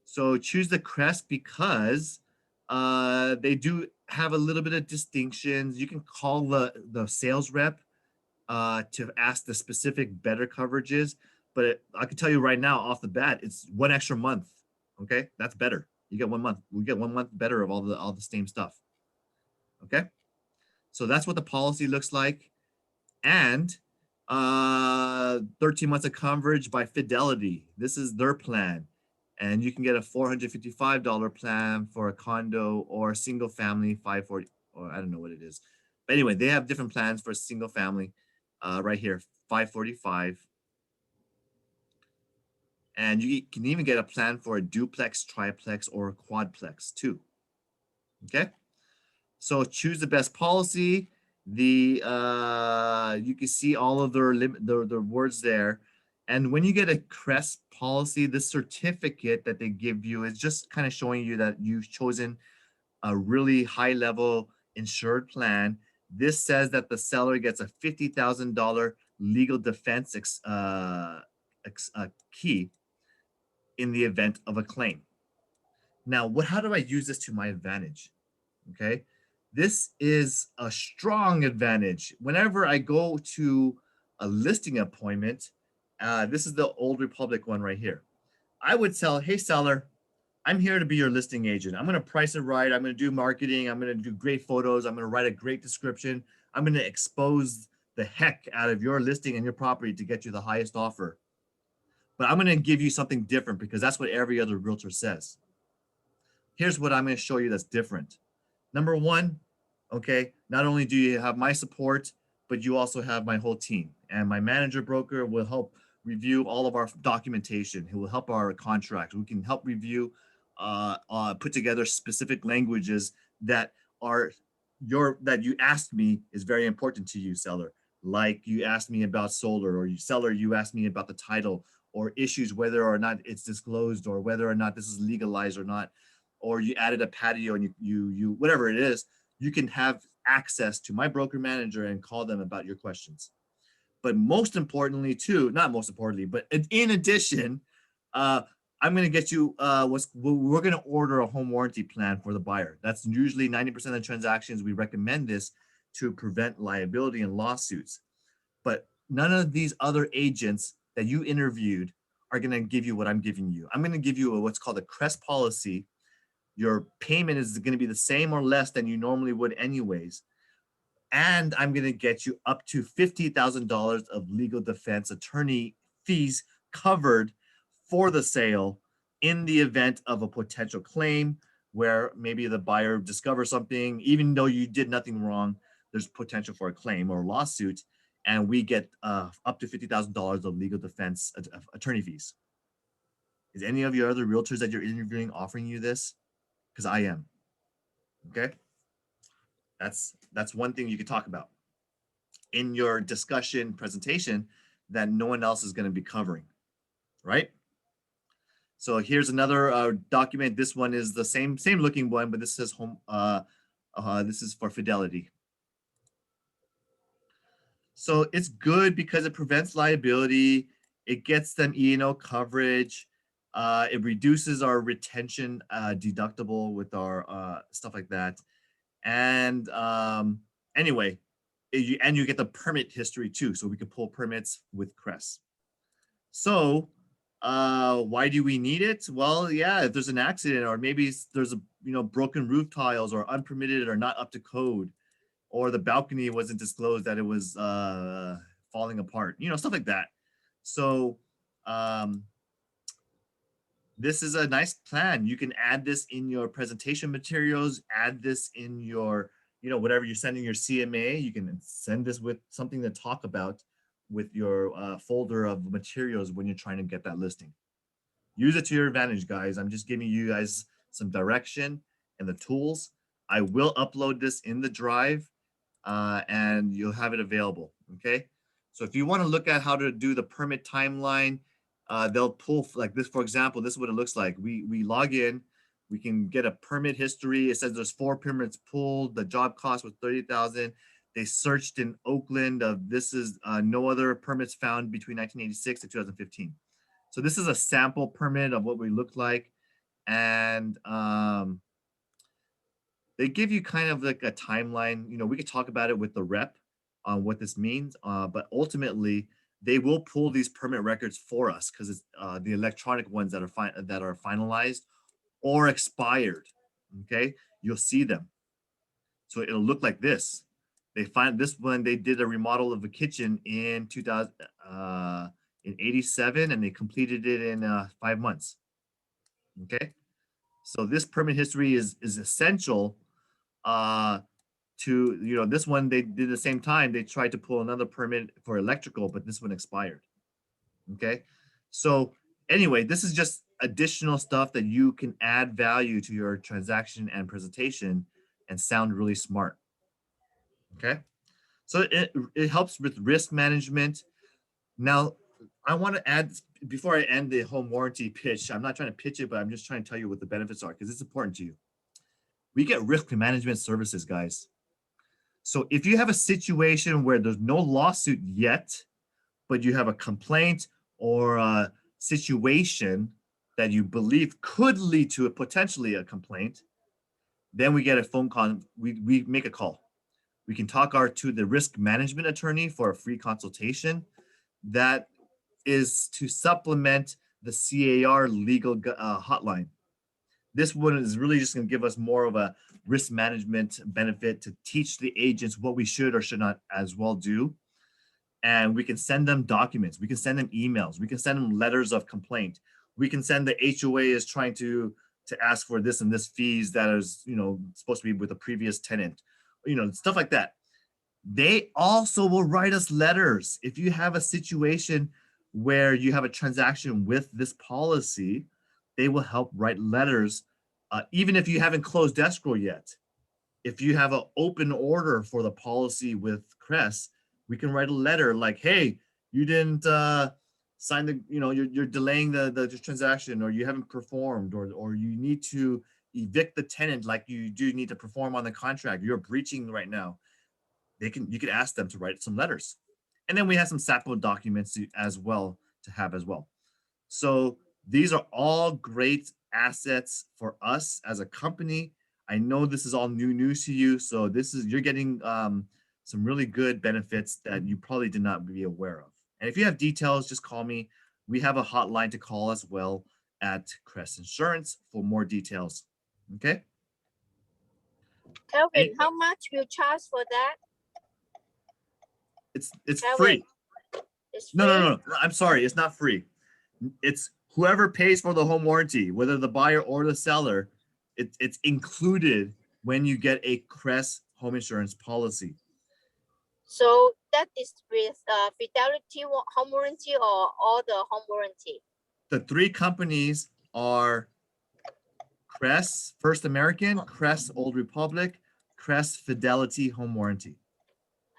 So choose the Crest because they do have a little bit of distinctions. You can call the sales rep to ask the specific better coverages, but I can tell you right now off the bat, it's one extra month. Okay, that's better. You get 1 month. We get 1 month better of all the same stuff. Okay, so that's what the policy looks like, and 13 months of coverage by Fidelity. This is their plan. And you can get a $455 plan for a condo or a single family, 540, or I don't know what it is. But anyway, they have different plans for a single family right here, 545. And you can even get a plan for a duplex, triplex, or a quadplex too. Okay, so choose the best policy. You can see all of their words there. And when you get a Crest policy, this certificate that they give you is just kind of showing you that you've chosen a really high level insured plan. This says that the seller gets a $50,000 legal defense key in the event of a claim. Now, how do I use this to my advantage? Okay, this is a strong advantage. Whenever I go to a listing appointment, this is the Old Republic one right here. I would tell, hey seller, I'm here to be your listing agent. I'm going to price it right. I'm going to do marketing. I'm going to do great photos. I'm going to write a great description. I'm going to expose the heck out of your listing and your property to get you the highest offer. But I'm going to give you something different because that's what every other realtor says. Here's what I'm going to show you that's different. Number one, okay, not only do you have my support, but you also have my whole team, and my manager broker will help review all of our documentation. He will help our contract. We can help review, put together specific languages that are that you asked me is very important to you, seller. Like you asked me about solar, or you seller, you asked me about the title or issues, whether or not it's disclosed or whether or not this is legalized or not, or you added a patio and you whatever it is, you can have access to my broker manager and call them about your questions. But most importantly, too, not most importantly, but in addition, uh, I'm going to get you we're going to order a home warranty plan for the buyer. That's usually 90% of the transactions. We recommend this to prevent liability and lawsuits. But none of these other agents that you interviewed are going to give you what I'm giving you. I'm going to give you what's called a Crest policy. Your payment is going to be the same or less than you normally would anyways. And I'm going to get you up to $50,000 of legal defense attorney fees covered for the sale in the event of a potential claim where maybe the buyer discovers something, even though you did nothing wrong, there's potential for a claim or a lawsuit, and we get up to $50,000 of legal defense attorney fees. Is any of your other realtors that you're interviewing offering you this? Because I am. Okay. That's one thing you could talk about in your discussion presentation that no one else is going to be covering, right? So here's another document. This one is the same looking one, but this says home. This is for Fidelity. So it's good because it prevents liability. It gets them E&O coverage. It reduces our retention deductible with our stuff like that. And anyway, and you get the permit history too. So we can pull permits with Crest. So why do we need it? Well, yeah, if there's an accident or maybe there's a broken roof tiles or unpermitted or not up to code, or the balcony wasn't disclosed that it was falling apart, stuff like that. So this is a nice plan. You can add this in your presentation materials, add this in your, whatever you're sending your CMA, you can send this with something to talk about with your folder of materials when you're trying to get that listing. Use it to your advantage, guys. I'm just giving you guys some direction and the tools. I will upload this in the drive and you'll have it available, okay? So if you want to look at how to do the permit timeline, they'll pull like this. For example, this is what it looks like. We log in, we can get a permit history. It says there's 4 permits pulled. The job cost was $30,000. They searched in Oakland. This is no other permits found between 1986 and 2015. So this is a sample permit of what we look like, and they give you kind of like a timeline. We could talk about it with the rep on what this means, but ultimately they will pull these permit records for us because it's the electronic ones that are finalized or expired. Okay, you'll see them. So it'll look like this. They find this one. They did a remodel of a kitchen in 2000 in 87, and they completed it in 5 months. Okay, so this permit history is essential to this one. They did the same time. They tried to pull another permit for electrical, but this one expired. Okay, so anyway, this is just additional stuff that you can add value to your transaction and presentation and sound really smart. Okay, so it helps with risk management. Now, I want to add, before I end the home warranty pitch, I'm not trying to pitch it, but I'm just trying to tell you what the benefits are because it's important to you. We get risk management services, guys. So if you have a situation where there's no lawsuit yet, but you have a complaint or a situation that you believe could lead to potentially a complaint, then we get a phone call. We make a call. We can talk to the risk management attorney for a free consultation. That is to supplement the CAR legal hotline. This one is really just going to give us more of a risk management benefit to teach the agents what we should or should not as well do. And we can send them documents. We can send them emails. We can send them letters of complaint. We can send the HOA is trying to ask for this and this fees that is, supposed to be with a previous tenant, stuff like that. They also will write us letters. If you have a situation where you have a transaction with this policy, they will help write letters, even if you haven't closed escrow yet. If you have an open order for the policy with Crest, we can write a letter like, hey, you didn't sign the, you're delaying the transaction, or you haven't performed, or you need to evict the tenant like you do need to perform on the contract. You're breaching right now. You could ask them to write some letters. And then we have some sample documents as well to have as well. So these are all great assets for us as a company. I know this is all new news to you, so you're getting some really good benefits that you probably did not be aware of. And if you have details, just call me. We have a hotline to call as well at Crest Insurance for more details. Okay. Kelvin, how much will charge for that? It's Kelvin, free. it's free? No. I'm sorry. It's not free. It's whoever pays for the home warranty, whether the buyer or the seller, it's included when you get a Crest home insurance policy. So that is with Fidelity home warranty or all the home warranty? The three companies are Crest First American, Crest Old Republic, Crest Fidelity home warranty.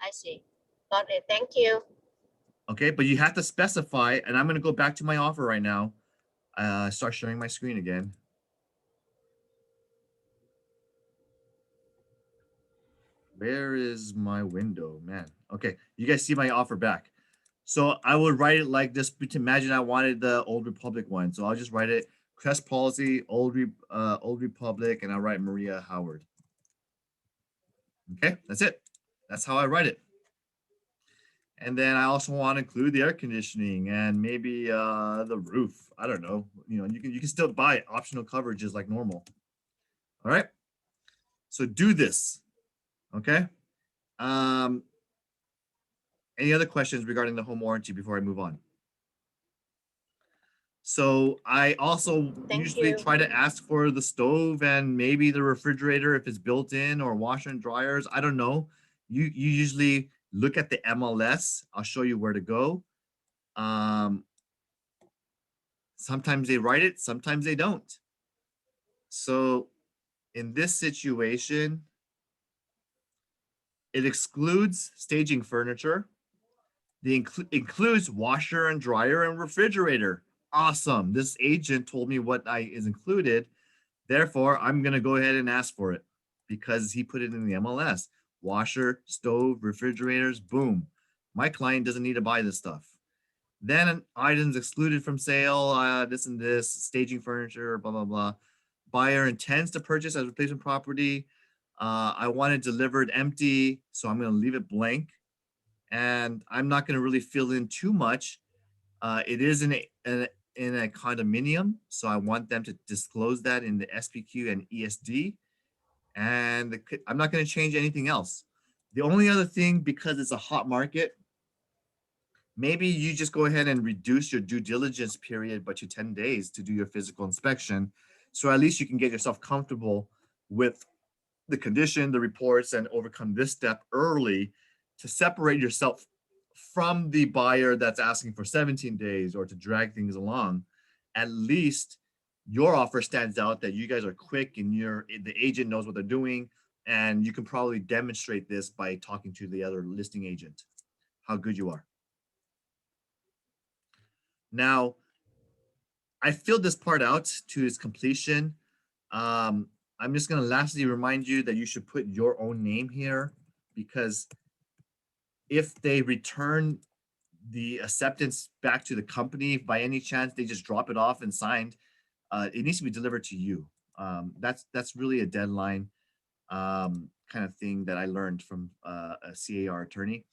I see. Got it. Thank you. Okay, but you have to specify, and I'm going to go back to my offer right now. Start sharing my screen again. Where is my window, man? Okay, you guys see my offer back. So I would write it like this. Imagine I wanted the Old Republic one. So I'll just write it Crest Policy, Old Republic, and I'll write Maria Howard. Okay, that's it. That's how I write it. And then I also want to include the air conditioning and maybe the roof. I don't know. You can still buy optional coverages like normal. All right. So do this. Okay. Any other questions regarding the home warranty before I move on? So I also usually try to ask for the stove and maybe the refrigerator if it's built in, or washer and dryers. I don't know. You usually look at the MLS. I'll show you where to go. Sometimes they write it, sometimes they don't. So in this situation, it excludes staging furniture. The includes washer and dryer and refrigerator. Awesome. This agent told me what is included. Therefore, I'm going to go ahead and ask for it because he put it in the MLS. Washer, stove, refrigerators, boom. My client doesn't need to buy this stuff. Then items excluded from sale, this and this, staging furniture, blah, blah, blah. Buyer intends to purchase as replacement property. I want it delivered empty, so I'm going to leave it blank. And I'm not going to really fill in too much. It is in a condominium, so I want them to disclose that in the SPQ and ESD. And I'm not going to change anything else. The only other thing, because it's a hot market, maybe you just go ahead and reduce your due diligence period by 10 days to do your physical inspection. So at least you can get yourself comfortable with the condition, the reports, and overcome this step early to separate yourself from the buyer that's asking for 17 days or to drag things along. At least your offer stands out that you guys are quick and the agent knows what they're doing, and you can probably demonstrate this by talking to the other listing agent, how good you are. Now, I filled this part out to its completion. I'm just going to lastly remind you that you should put your own name here, because if they return the acceptance back to the company, if by any chance they just drop it off and signed, it needs to be delivered to you. That's really a deadline kind of thing that I learned from a CAR attorney.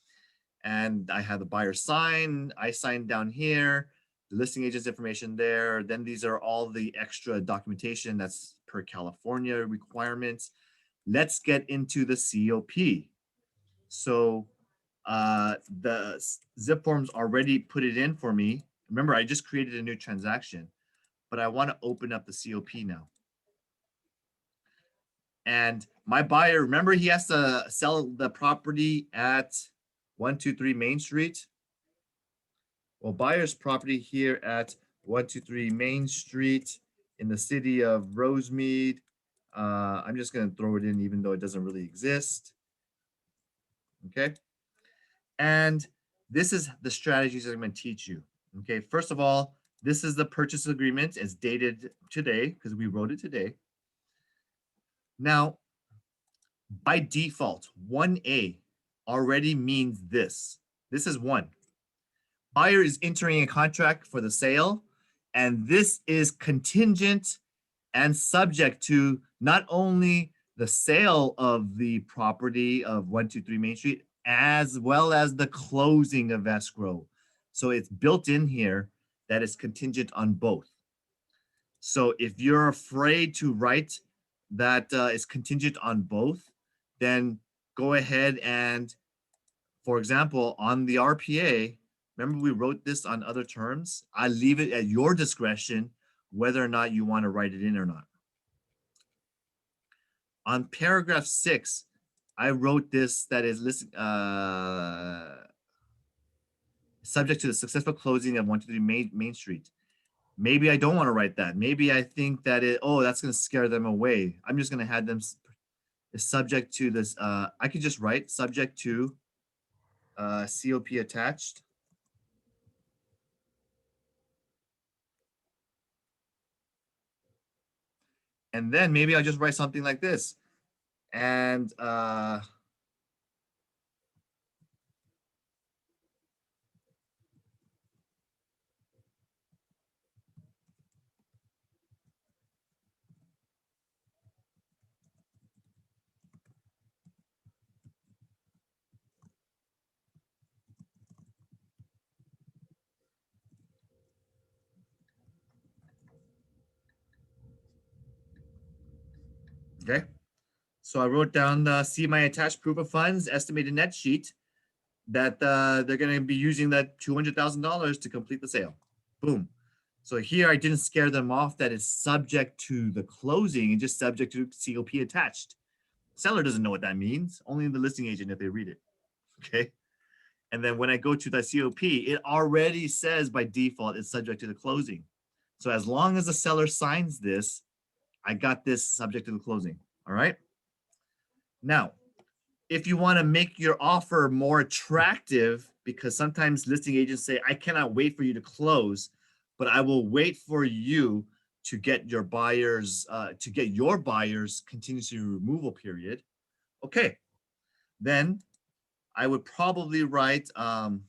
And I have the buyer sign, I signed down here, the listing agent's information there. Then these are all the extra documentation that's per California requirements. Let's get into the COP. So the zip forms already put it in for me. Remember, I just created a new transaction, but I want to open up the COP now. And my buyer, remember, he has to sell the property at 123 Main Street. Well, buyer's property here at 123 Main Street in the city of Rosemead. I'm just going to throw it in even though it doesn't really exist. Okay. And this is the strategies I'm going to teach you. Okay. First of all, this is the purchase agreement. It's dated today because we wrote it today. Now, by default, 1A already means this. This is 1. Buyer is entering a contract for the sale, and this is contingent and subject to not only the sale of the property of 123 Main Street, as well as the closing of escrow. So it's built in here that it's contingent on both. So if you're afraid to write that it's contingent on both, then go ahead and, for example, on the RPA, remember we wrote this on other terms? I leave it at your discretion whether or not you want to write it in or not. On paragraph 6, I wrote this that is subject to the successful closing of 123 Main Street. Maybe I don't want to write that. Maybe I think that that's going to scare them away. I'm just going to have them subject to this. I could just write subject to COP attached. And then maybe I'll just write something like this. And okay. So I wrote down see my attached proof of funds, estimated net sheet, that they're going to be using that $200,000 to complete the sale. Boom. So here I didn't scare them off that it's subject to the closing and just subject to COP attached. Seller doesn't know what that means. Only the listing agent if they read it. Okay. And then when I go to the COP, it already says by default it's subject to the closing. So as long as the seller signs this, I got this subject to the closing. All right. Now, if you want to make your offer more attractive, because sometimes listing agents say, I cannot wait for you to close, but I will wait for you to get your buyers, contingency removal period. Okay, then I would probably write that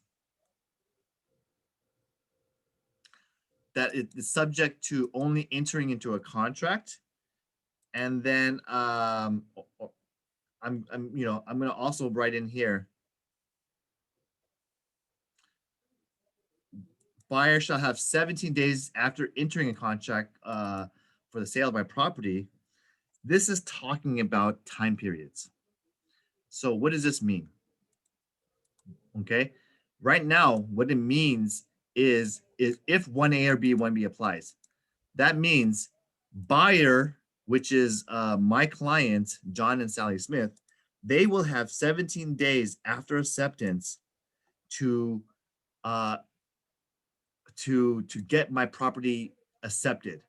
it is subject to only entering into a contract. And then I'm going to also write in here, buyer shall have 17 days after entering a contract for the sale of my property. This is talking about time periods. So what does this mean? Okay, right now, what it means is if 1A or B, 1B applies, that means buyer, which is my client, John and Sally Smith, they will have 17 days after acceptance to get my property accepted.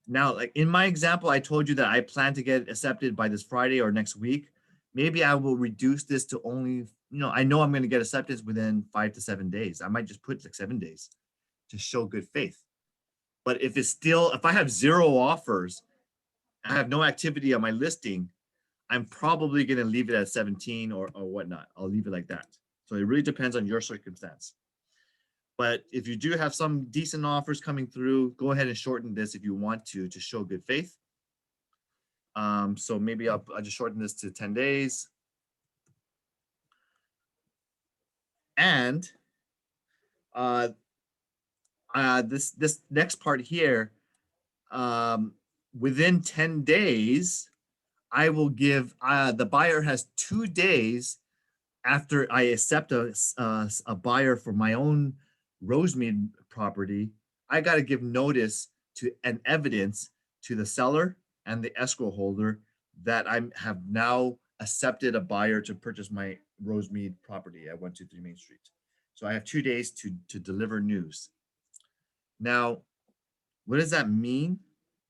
Now, like in my example, I told you that I plan to get accepted by this Friday or next week. Maybe I will reduce this to only, I know I'm going to get acceptance within 5 to 7 days. I might just put like 7 days to show good faith. But if I have 0 offers, I have no activity on my listing, I'm probably going to leave it at 17 or whatnot. I'll leave it like that. So it really depends on your circumstance. But if you do have some decent offers coming through, go ahead and shorten this if you want to show good faith. So maybe I'll just shorten this to 10 days. And this next part here, within 10 days, I will give the buyer has 2 days after I accept a buyer for my own Rosemead property. I got to give notice to and evidence to the seller and the escrow holder that I have now accepted a buyer to purchase my Rosemead property at 123 Main Street. So I have 2 days to deliver news. Now, what does that mean?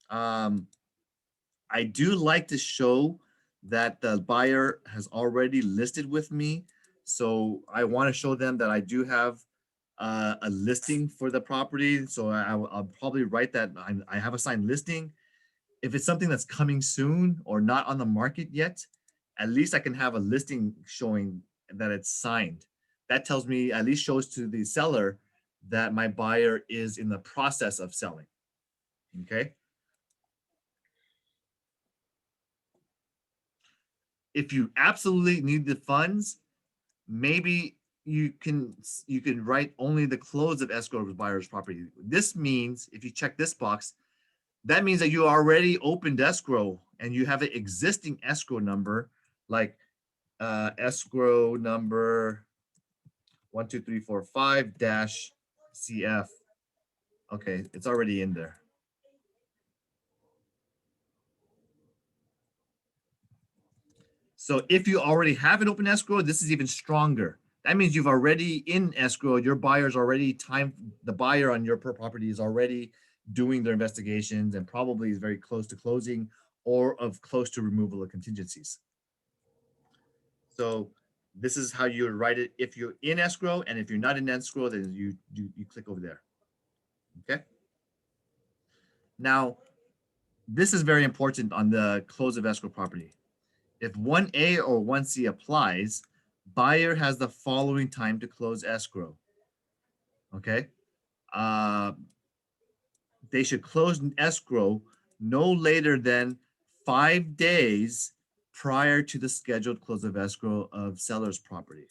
I do like to show that the buyer has already listed with me. So I want to show them that I do have a listing for the property. So I'll probably write that I have a signed listing. If it's something that's coming soon or not on the market yet, at least I can have a listing showing that it's signed. That tells me, at least shows to the seller that my buyer is in the process of selling. Okay. If you absolutely need the funds, maybe you can write only the close of escrow of buyer's property. This means if you check this box, that means that you already opened escrow and you have an existing escrow number, like escrow number 12345-CF. Okay, it's already in there. So if you already have an open escrow, this is even stronger. That means you've already in escrow, your buyer's already the buyer on your property is already doing their investigations and probably is very close to closing or of close to removal of contingencies. So this is how you would write it if you're in escrow, and if you're not in escrow, then you click over there. Okay. Now, this is very important on the close of escrow property. If 1A or 1C applies, buyer has the following time to close escrow. Okay. They should close escrow no later than 5 days prior to the scheduled close of escrow of seller's property.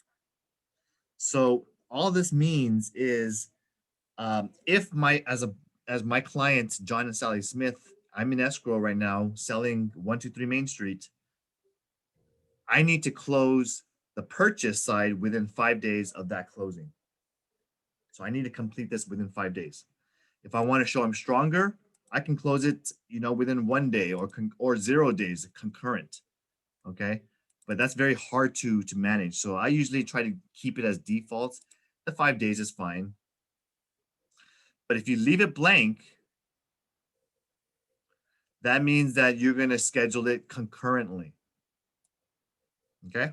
So all this means is if as my clients, John and Sally Smith, I'm in escrow right now selling 123 Main Street, I need to close the purchase side within 5 days of that closing. So I need to complete this within 5 days. If I want to show I'm stronger, I can close it, within 1 day or 0 days concurrent. Okay. But that's very hard to manage. So I usually try to keep it as default. The 5 days is fine. But if you leave it blank, that means that you're going to schedule it concurrently. Okay.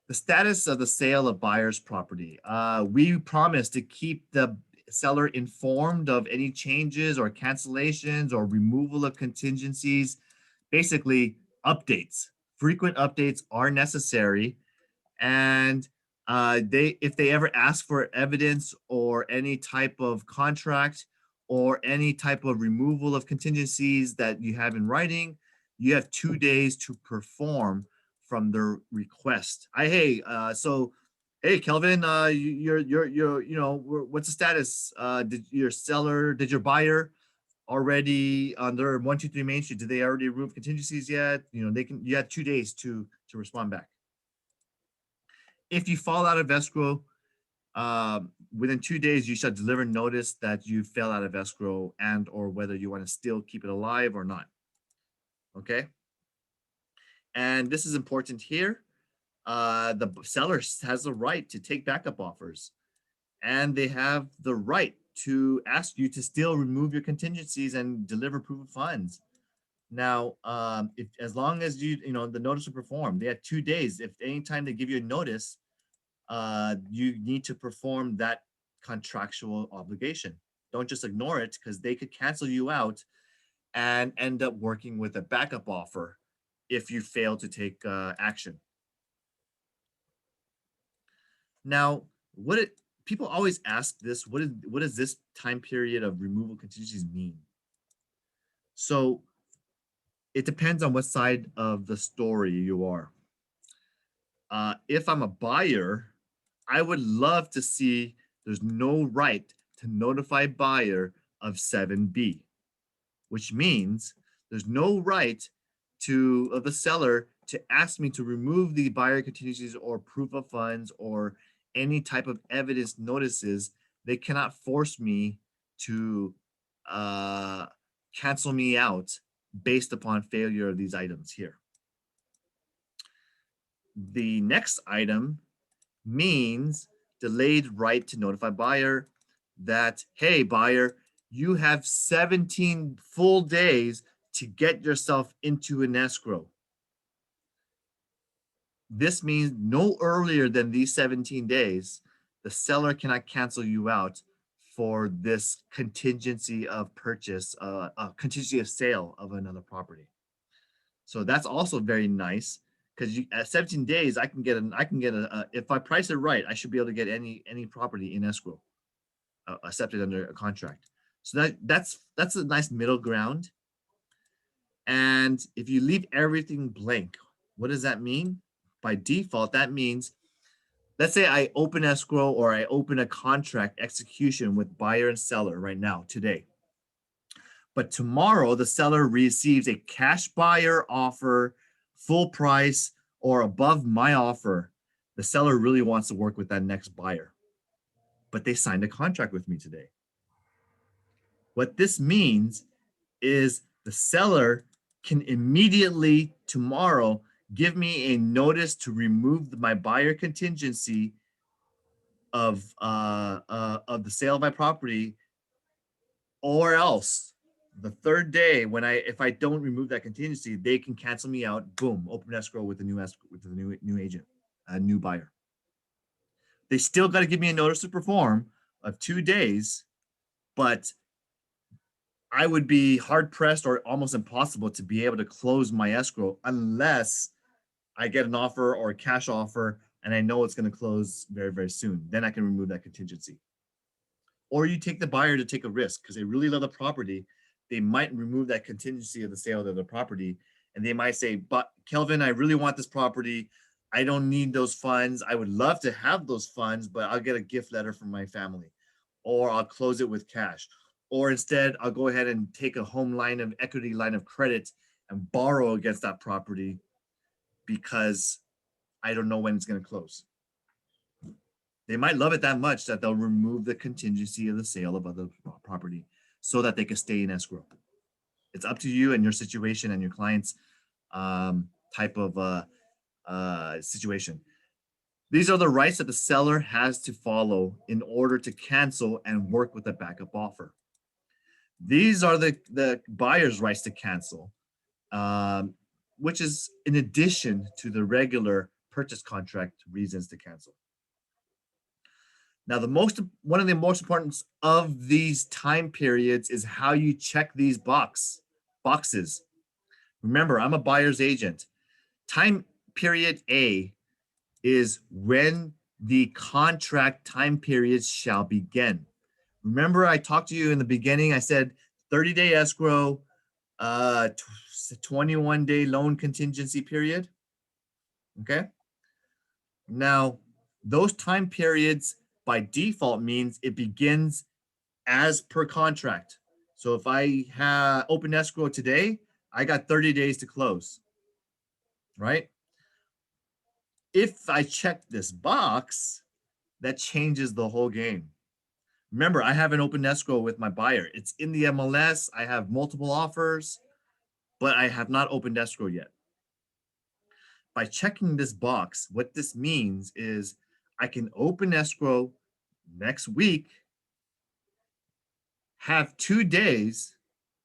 The status of the sale of buyer's property. We promise to keep the seller informed of any changes or cancellations or removal of contingencies. Basically, updates. Frequent updates are necessary. And if they ever ask for evidence or any type of contract or any type of removal of contingencies that you have in writing, you have 2 days to perform from their request. Hey, Kelvin, what's the status? Did your buyer already on their 123 Main Street, did they already remove contingencies yet? You have 2 days to respond back. If you fall out of escrow, within 2 days, you should deliver notice that you fell out of escrow and or whether you want to still keep it alive or not. Okay. And this is important here. The seller has the right to take backup offers, and they have the right to ask you to still remove your contingencies and deliver proof of funds. Now, if as long as the notice will perform, they have 2 days. If anytime they give you a notice, you need to perform that contractual obligation. Don't just ignore it, because they could cancel you out and end up working with a backup offer if you fail to take action. Now, people always ask this, what does this time period of removal contingencies mean? So it depends on what side of the story you are. If I'm a buyer, I would love to see there's no right to notify buyer of 7B, which means there's no right of the seller to ask me to remove the buyer contingencies or proof of funds or any type of evidence notices. They cannot force me to cancel me out based upon failure of these items here. The next item means delayed right to notify buyer that, hey, buyer, you have 17 full days to get yourself into an escrow. This means no earlier than these 17 days, the seller cannot cancel you out for this contingency of purchase, contingency of sale of another property. So that's also very nice because at 17 days, I can get if I price it right, I should be able to get any property in escrow accepted under a contract. So that's a nice middle ground. And if you leave everything blank, what does that mean? By default, that means, let's say I open escrow or I open a contract execution with buyer and seller right now, today. But tomorrow, the seller receives a cash buyer offer, full price, or above my offer. The seller really wants to work with that next buyer, but they signed a contract with me today. What this means is the seller can immediately tomorrow give me a notice to remove my buyer contingency of the sale of my property, or else the third day if I don't remove that contingency, they can cancel me out. Boom, open escrow with the new agent, a new buyer. They still got to give me a notice to perform of 2 days, but I would be hard pressed or almost impossible to be able to close my escrow unless I get an offer or a cash offer and I know it's going to close very, very soon. Then I can remove that contingency. Or you take the buyer to take a risk because they really love the property. They might remove that contingency of the sale of the property, and they might say, but Kelvin, I really want this property. I don't need those funds. I would love to have those funds, but I'll get a gift letter from my family, or I'll close it with cash. Or instead, I'll go ahead and take a home line of equity line of credit and borrow against that property because I don't know when it's going to close. They might love it that much that they'll remove the contingency of the sale of other property so that they can stay in escrow. It's up to you and your situation and your client's type of situation. These are the rights that the seller has to follow in order to cancel and work with a backup offer. These are the buyer's rights to cancel, which is in addition to the regular purchase contract reasons to cancel. Now, one of the most important of these time periods is how you check these boxes. Remember, I'm a buyer's agent. Time period A is when the contract time periods shall begin. Remember, I talked to you in the beginning. I said 30-day escrow, 21-day loan contingency period. Okay. Now, those time periods by default means it begins as per contract. So if I have open escrow today, I got 30 days to close, right? If I check this box, that changes the whole game. Remember, I have an open escrow with my buyer. It's in the MLS. I have multiple offers, but I have not opened escrow yet. By checking this box, what this means is I can open escrow next week, have 2 days,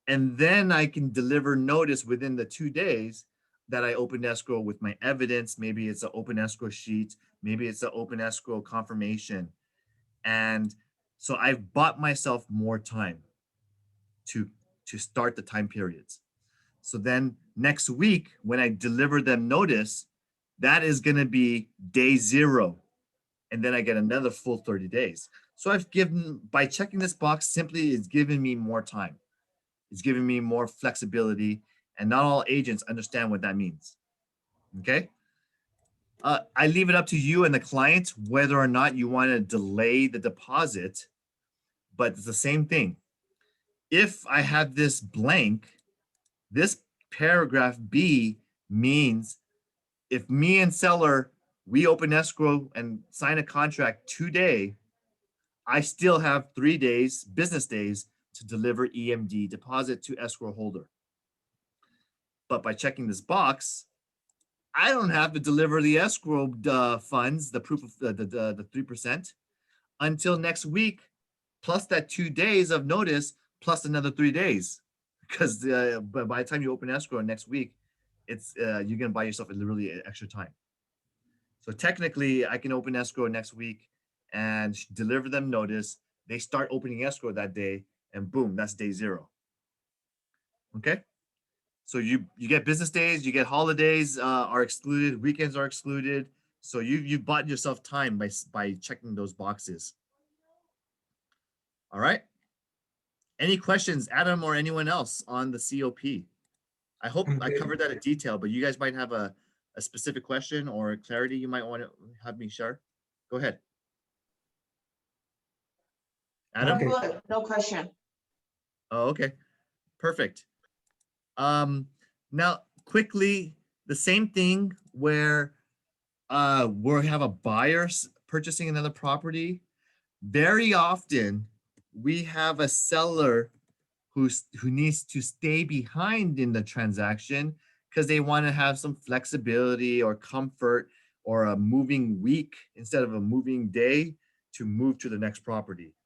and then I can deliver notice within the 2 days that I opened escrow with my evidence. Maybe it's an open escrow sheet. Maybe it's an open escrow confirmation. And so I've bought myself more time to start the time periods. So then next week, when I deliver them notice, that is going to be day 0. And then I get another full 30 days. So by checking this box, simply it's giving me more time. It's giving me more flexibility, and not all agents understand what that means. Okay. I leave it up to you and the client whether or not you want to delay the deposit, but it's the same thing. If I have this blank, this paragraph B means if me and seller, we open escrow and sign a contract today, I still have 3 days, business days, to deliver EMD, deposit to escrow holder. But by checking this box, I don't have to deliver the escrow funds, the proof of the 3% until next week, plus that 2 days of notice, plus another 3 days. Because by the time you open escrow next week, it's you're gonna buy yourself a really extra time. So technically, I can open escrow next week and deliver them notice. They start opening escrow that day, and boom, that's day 0. Okay. So you get business days, you get holidays are excluded, weekends are excluded. So you bought yourself time by checking those boxes. All right. Any questions, Adam or anyone else on the COP? I hope I Okay. covered that in detail, but you guys might have a specific question or clarity you might want to have me share. Go ahead. Adam? Okay. Good, no question. Oh, okay. Perfect. Now quickly, the same thing where we have a buyer purchasing another property. Very often we have a seller who needs to stay behind in the transaction because they want to have some flexibility or comfort or a moving week instead of a moving day to move to the next property.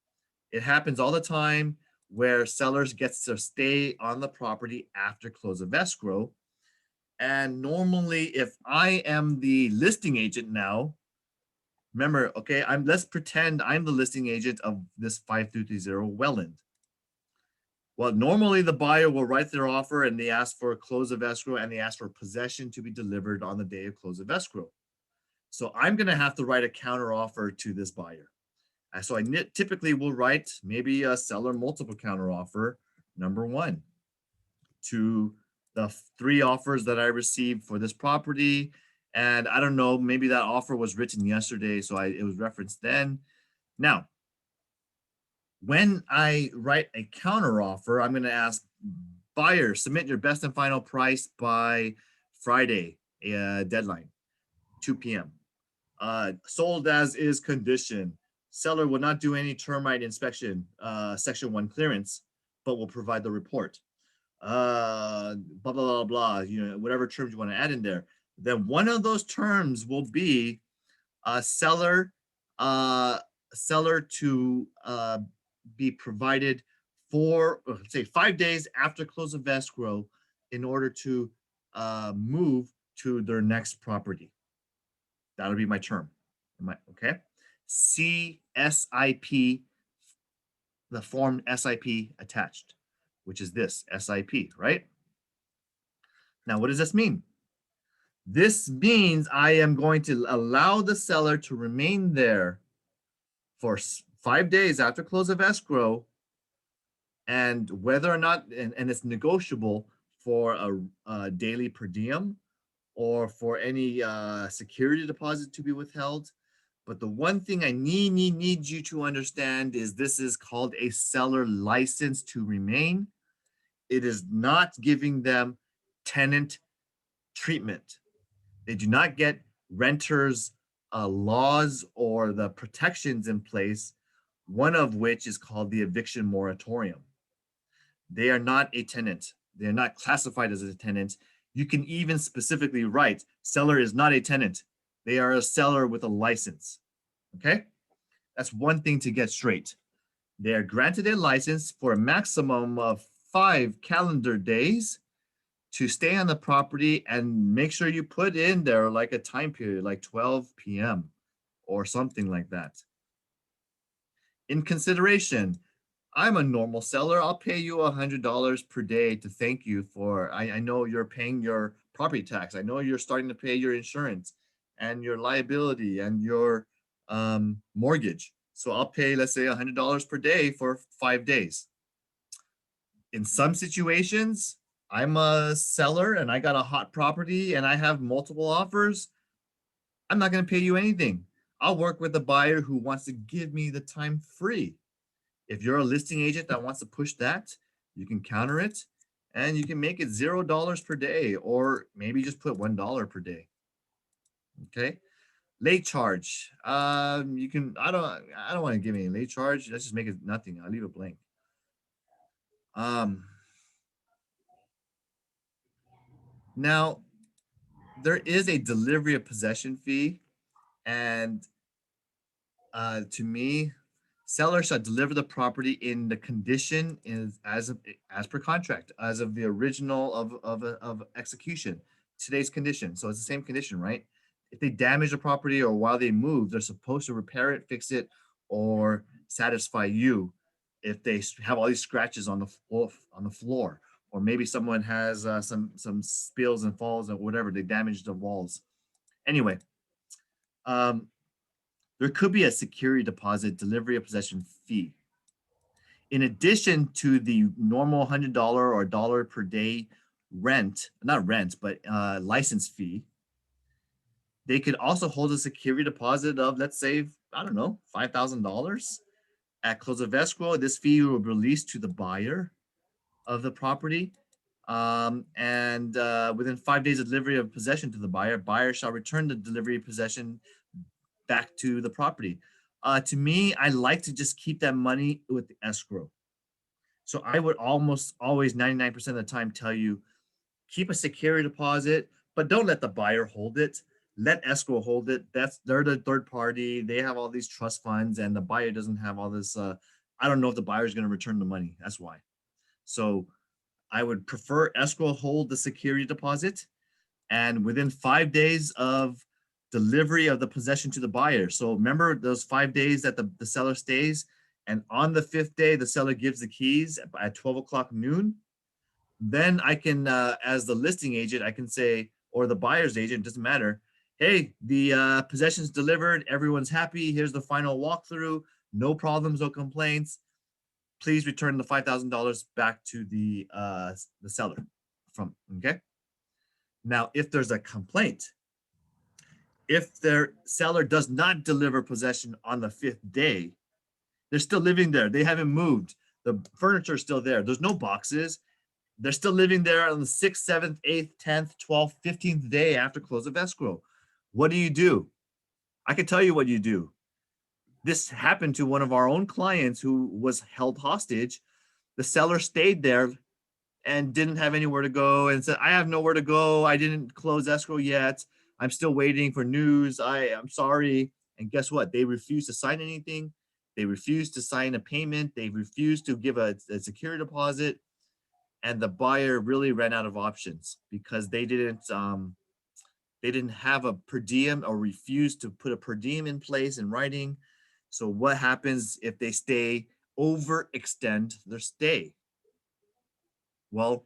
It happens all the time where sellers gets to stay on the property after close of escrow. And normally if I am the listing agent now, remember, okay, let's pretend I'm the listing agent of this 5330 Welland. Well, normally the buyer will write their offer and they ask for a close of escrow and they ask for possession to be delivered on the day of close of escrow. So I'm going to have to write a counter offer to this buyer. So I typically will write maybe a seller multiple counter offer, number 1, to the 3 offers that I received for this property. And I don't know, maybe that offer was written yesterday, so it was referenced then. Now, when I write a counter offer, I'm going to ask buyer, submit your best and final price by Friday, deadline, 2 p.m. Sold as is condition. Seller will not do any termite inspection, section 1 clearance, but will provide the report. Blah, blah, blah, blah, whatever terms you want to add in there. Then one of those terms will be a seller to be provided for, say, 5 days after close of escrow in order to move to their next property. That'll be my term. Okay? CSIP, the form SIP attached, which is this SIP, right? Now, what does this mean? This means I am going to allow the seller to remain there for 5 days after close of escrow, and whether or not, and it's negotiable for a daily per diem or for any security deposit to be withheld. But the one thing I need you to understand is this is called a seller license to remain. It is not giving them tenant treatment. They do not get renters laws or the protections in place, one of which is called the eviction moratorium. They are not a tenant. They are not classified as a tenant. You can even specifically write, seller is not a tenant. They are a seller with a license, okay? That's one thing to get straight. They are granted a license for a maximum of 5 calendar days to stay on the property, and make sure you put in there like a time period, like 12 p.m. or something like that. In consideration, I'm a normal seller. I'll pay you $100 per day to thank you for, I know you're paying your property tax. I know you're starting to pay your insurance and your liability and your mortgage. So I'll pay, let's say, $100 per day for 5 days. In some situations, I'm a seller and I got a hot property and I have multiple offers. I'm not going to pay you anything. I'll work with a buyer who wants to give me the time free. If you're a listing agent that wants to push that, you can counter it and you can make it $0 per day, or maybe just put $1 per day. Okay. Late charge. You can, I don't want to give any late charge. Let's just make it nothing. I'll leave it blank. Now, there is a delivery of possession fee, and to me, seller shall deliver the property in the condition is as per contract, as of the original of execution, today's condition. So it's the same condition, right? If they damage the property or while they move, they're supposed to repair it, fix it, or satisfy you if they have all these scratches on the floor, or maybe someone has some spills and falls or whatever, they damage the walls. Anyway, um, there could be a security deposit delivery of possession fee. In addition to the normal $100 or dollar per day rent, not rent, but license fee, they could also hold a security deposit of, let's say, I don't know, $5,000 at close of escrow. This fee will be released to the buyer of the property. And within 5 days of delivery of possession to the buyer shall return the delivery possession back to the property. To me, I like to just keep that money with the escrow. So I would almost always 99% of the time tell you, keep a security deposit, but don't let the buyer hold it. Let escrow hold it. They're the third party. They have all these trust funds, and the buyer doesn't have all this. I don't know if the buyer is going to return the money. That's why. So I would prefer escrow hold the security deposit, and within 5 days of delivery of the possession to the buyer. So remember those 5 days that the seller stays, and on the 5th day, the seller gives the keys at 12 o'clock noon. Then I can, as the listing agent, I can say, or the buyer's agent, doesn't matter. Hey, the possession's delivered. Everyone's happy. Here's the final walkthrough. No problems, no complaints. Please return the $5,000 back to the seller. Okay. Now, if there's a complaint, if their seller does not deliver possession on the 5th day, they're still living there. They haven't moved. The furniture is still there. There's no boxes. They're still living there on the 6th, 7th, 8th, 10th, 12th, 15th day after close of escrow. What do? I can tell you what you do. This happened to one of our own clients who was held hostage. The seller stayed there and didn't have anywhere to go and said, I have nowhere to go. I didn't close escrow yet. I'm still waiting for news. I'm sorry. And guess what? They refused to sign anything. They refused to sign a payment. They refused to give a security deposit. And the buyer really ran out of options because they didn't have a per diem or refused to put a per diem in place in writing. So what happens if they overextend their stay? Well,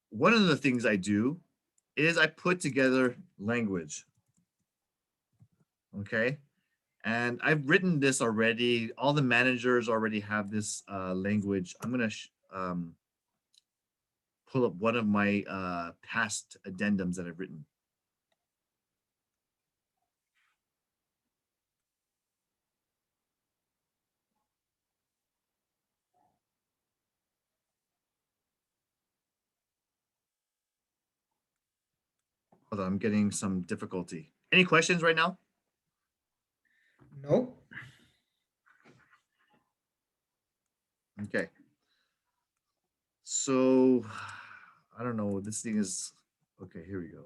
one of the things I do is I put together language. Okay. And I've written this already. All the managers already have this language. I'm going to pull up one of my past addendums that I've written. Hold on, I'm getting some difficulty. Any questions right now? No. Okay. So I don't know. This thing is okay. Here we go.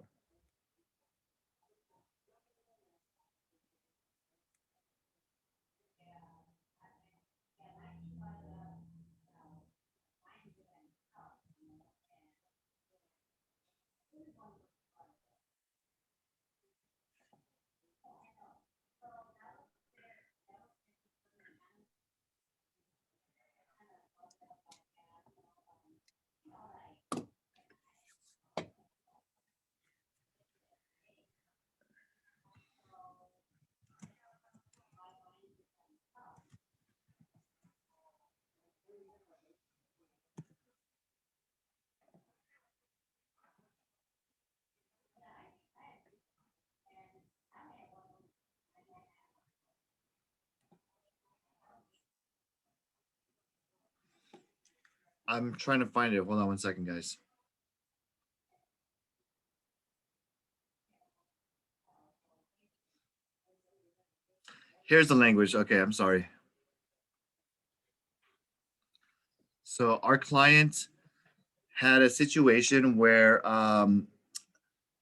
I'm trying to find it. Hold on one second, guys. Here's the language. Okay, I'm sorry. So our client had a situation where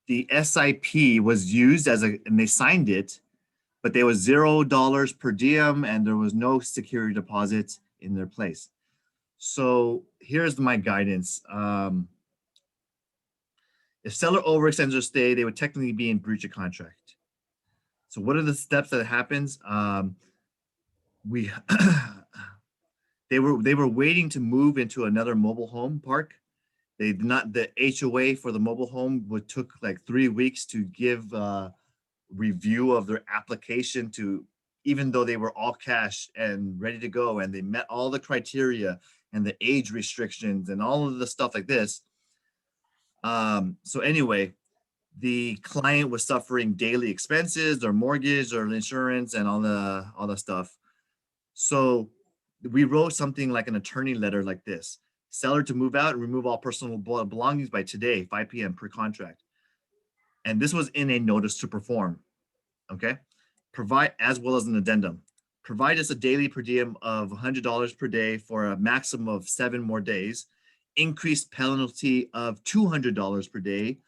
the SIP was used as and they signed it, but there was $0 per diem and there was no security deposit in their place. So here's my guidance. If seller overextends their stay, they would technically be in breach of contract. So what are the steps that happens? We they were waiting to move into another mobile home park. They did not. The HOA for the mobile home took like 3 weeks to give review of their application, to even though they were all cash and ready to go and they met all the criteria and the age restrictions and all of the stuff like this. So anyway, the client was suffering daily expenses, their mortgage or insurance and all the stuff. So we wrote something like an attorney letter like this: seller to move out and remove all personal belongings by today, 5 p.m. per contract. And this was in a notice to perform. Okay. Provide, as well as an addendum, provide us a daily per diem of $100 per day for a maximum of 7 more days. Increased penalty of $200 per day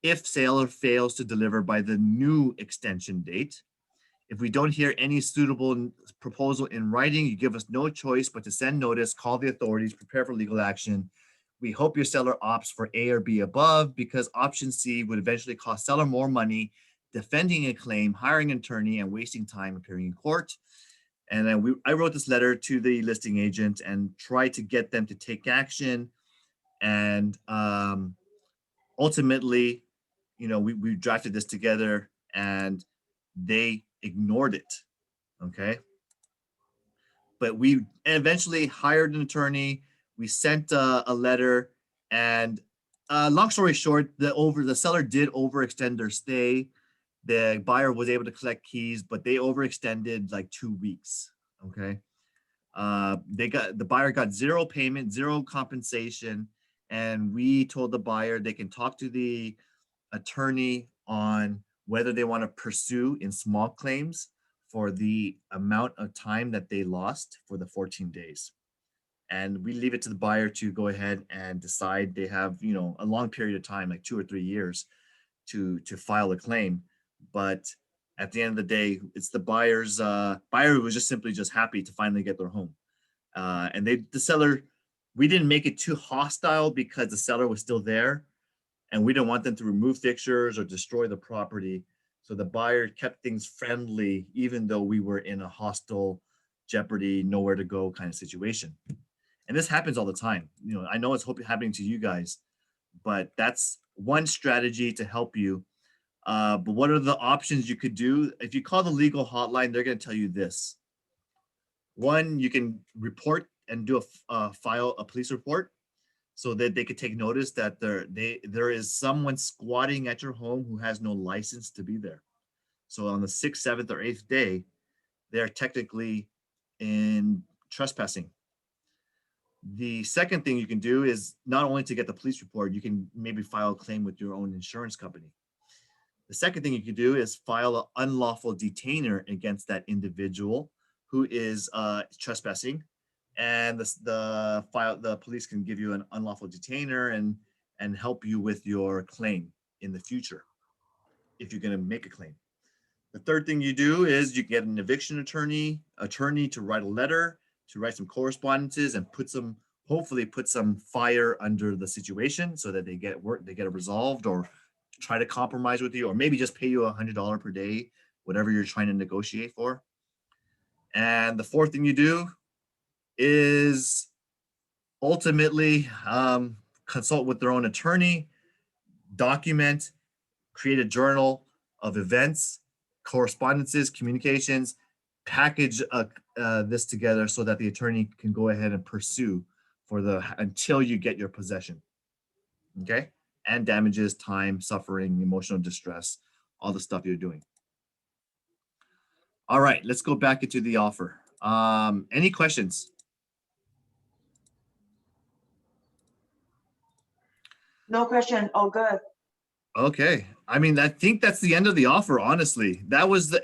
if seller fails to deliver by the new extension date. If we don't hear any suitable proposal in writing, you give us no choice but to send notice, call the authorities, prepare for legal action. We hope your seller opts for A or B above, because option C would eventually cost seller more money defending a claim, hiring an attorney, and wasting time appearing in court. And then I wrote this letter to the listing agent and tried to get them to take action. And ultimately, we drafted this together and they ignored it. Okay. But we eventually hired an attorney. We sent a letter, and long story short, the seller did overextend their stay. The buyer was able to collect keys, but they overextended like 2 weeks. Okay. The buyer got 0 payment, 0 compensation. And we told the buyer they can talk to the attorney on whether they want to pursue in small claims for the amount of time that they lost for the 14 days. And we leave it to the buyer to go ahead and decide. They have, a long period of time, like 2 or 3 years to file a claim. But at the end of the day, it's the buyer's buyer was just simply happy to finally get their home. And the seller, we didn't make it too hostile because the seller was still there and we didn't want them to remove fixtures or destroy the property. So the buyer kept things friendly, even though we were in a hostile, jeopardy, nowhere to go kind of situation. And this happens all the time. I know it's happening to you guys, but that's one strategy to help you. But what are the options you could do? If you call the legal hotline, they're going to tell you this. One, you can report and do file a police report so that they could take notice that there is someone squatting at your home who has no license to be there. So on the 6th, 7th, or 8th day, they're technically in trespassing. The second thing you can do is not only to get the police report, you can maybe file a claim with your own insurance company. The second thing you can do is file an unlawful detainer against that individual who is trespassing, and the police can give you an unlawful detainer and help you with your claim in the future if you're going to make a claim. The third thing you do is you get an eviction attorney to write a letter, to write some correspondences and hopefully put some fire under the situation so that they get it resolved, or try to compromise with you, or maybe just pay you $100 per day, whatever you're trying to negotiate for. And the fourth thing you do is ultimately consult with their own attorney, document, create a journal of events, correspondences, communications, package this together so that the attorney can go ahead and pursue until you get your possession. Okay. And damages, time, suffering, emotional distress, all the stuff you're doing. All right, let's go back into the offer. Any questions? No question. Oh, good. Okay. I mean, I think that's the end of the offer, honestly. That was the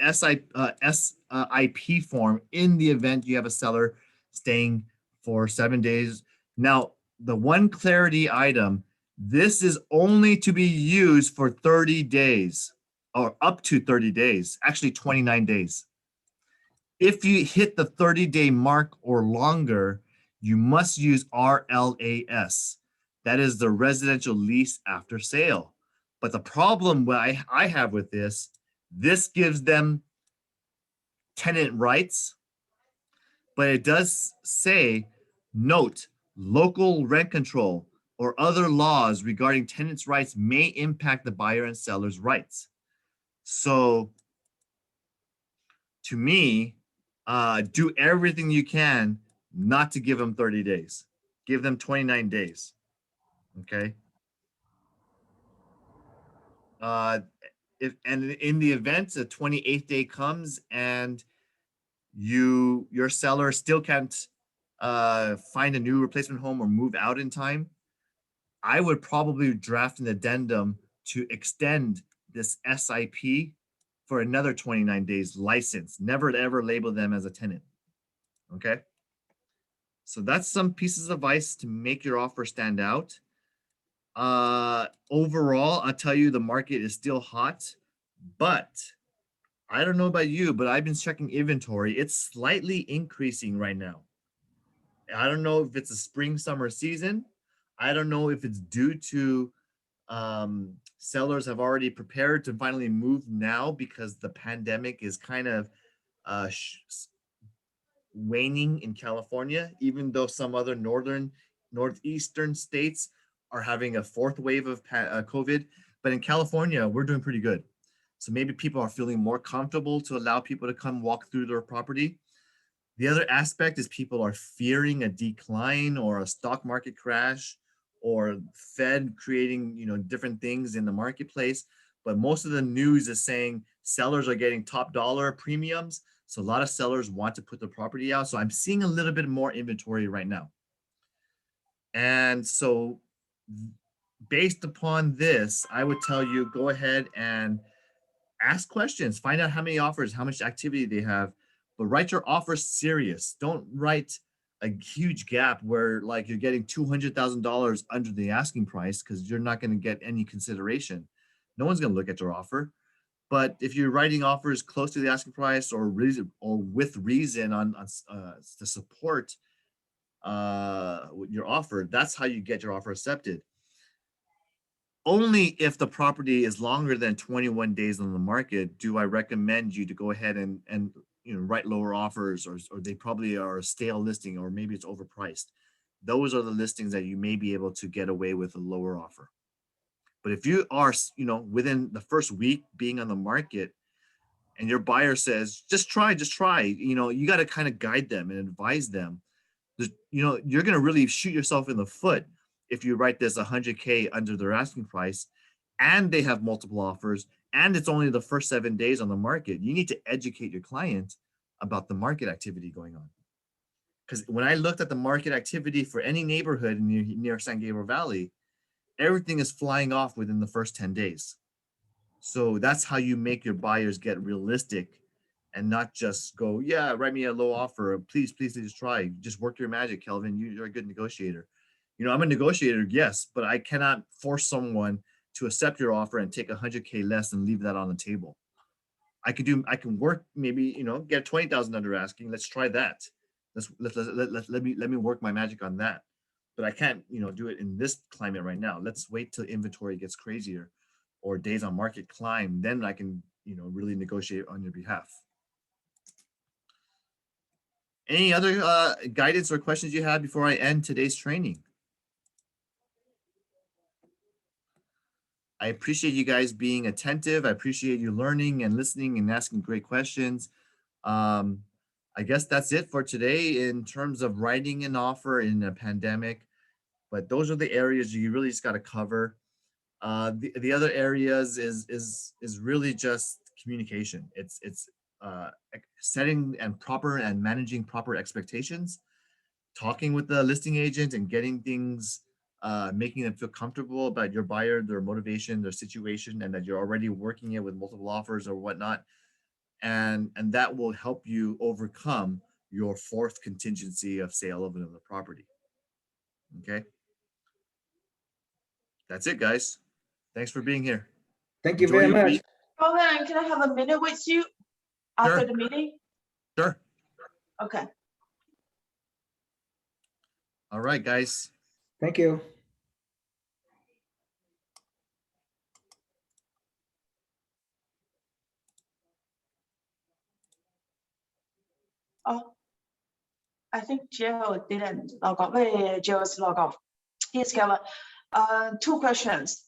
SIP form in the event you have a seller staying for 7 days. Now, the one clarity item, This is only to be used for 30 days or up to 30 days, actually 29 days. If you hit the 30-day mark or longer, you must use RLAS. That is the residential lease after sale. But the problem I have with this gives them tenant rights, but it does say, note, local rent control or other laws regarding tenants' rights may impact the buyer and seller's rights. So to me, do everything you can not to give them 30 days. Give them 29 days. Okay. If and in the event a 28th day comes and your seller still can't find a new replacement home or move out in time, I would probably draft an addendum to extend this SIP for another 29 days license. Never ever label them as a tenant. Okay. So that's some pieces of advice to make your offer stand out. Overall, I'll tell you the market is still hot, but I don't know about you, but I've been checking inventory. It's slightly increasing right now. I don't know if it's a spring summer season. I don't know if it's due to sellers have already prepared to finally move now because the pandemic is kind of waning in California, even though some other northeastern states are having a fourth wave of COVID. But in California, we're doing pretty good. So maybe people are feeling more comfortable to allow people to come walk through their property. The other aspect is people are fearing a decline or a stock market crash or Fed creating, different things in the marketplace. But most of the news is saying sellers are getting top dollar premiums. So a lot of sellers want to put their property out. So I'm seeing a little bit more inventory right now. And so based upon this, I would tell you, go ahead and ask questions, find out how many offers, how much activity they have, but write your offer serious. Don't write a huge gap where like you're getting $200,000 under the asking price because you're not going to get any consideration. No one's going to look at your offer. But if you're writing offers close to the asking price or reason or with reason on to support your offer, that's how you get your offer accepted. Only if the property is longer than 21 days on the market do I recommend you to go ahead and write lower offers, or they probably are a stale listing, or maybe it's overpriced. Those are the listings that you may be able to get away with a lower offer. But if you are, within the first week being on the market and your buyer says, just try, you got to kind of guide them and advise them. You're going to really shoot yourself in the foot if you write this 100K under their asking price and they have multiple offers and it's only the first 7 days on the market. You need to educate your client about the market activity going on. Because when I looked at the market activity for any neighborhood near San Gabriel Valley, everything is flying off within the first 10 days. So that's how you make your buyers get realistic and not just go, yeah, write me a low offer. Please just try. Just work your magic, Kelvin. You're a good negotiator. I'm a negotiator, yes, but I cannot force someone to accept your offer and take 100K less and leave that on the table. I can work, maybe, get 20,000 under asking. Let's try that. Let me work my magic on that. But I can't, do it in this climate right now. Let's wait till inventory gets crazier or days on market climb. Then I can, really negotiate on your behalf. Any other guidance or questions you have before I end today's training? I appreciate you guys being attentive. I appreciate you learning and listening and asking great questions. I guess that's it for today in terms of writing an offer in a pandemic. But those are the areas you really just got to cover. The other areas is really just communication. It's setting and managing proper expectations, talking with the listing agent and getting things, making them feel comfortable about your buyer, their motivation, their situation, and that you're already working it with multiple offers or whatnot. And that will help you overcome your fourth contingency of sale of another property. Okay. That's it, guys. Thanks for being here. Thank you Enjoy very your much. week. Roland, can I have a minute with you after Sure. the meeting? Sure. Okay. All right, guys. Thank you. Oh, I think Gerald didn't log off. Wait, Gerald's log off. Yes, Kevin. Two questions.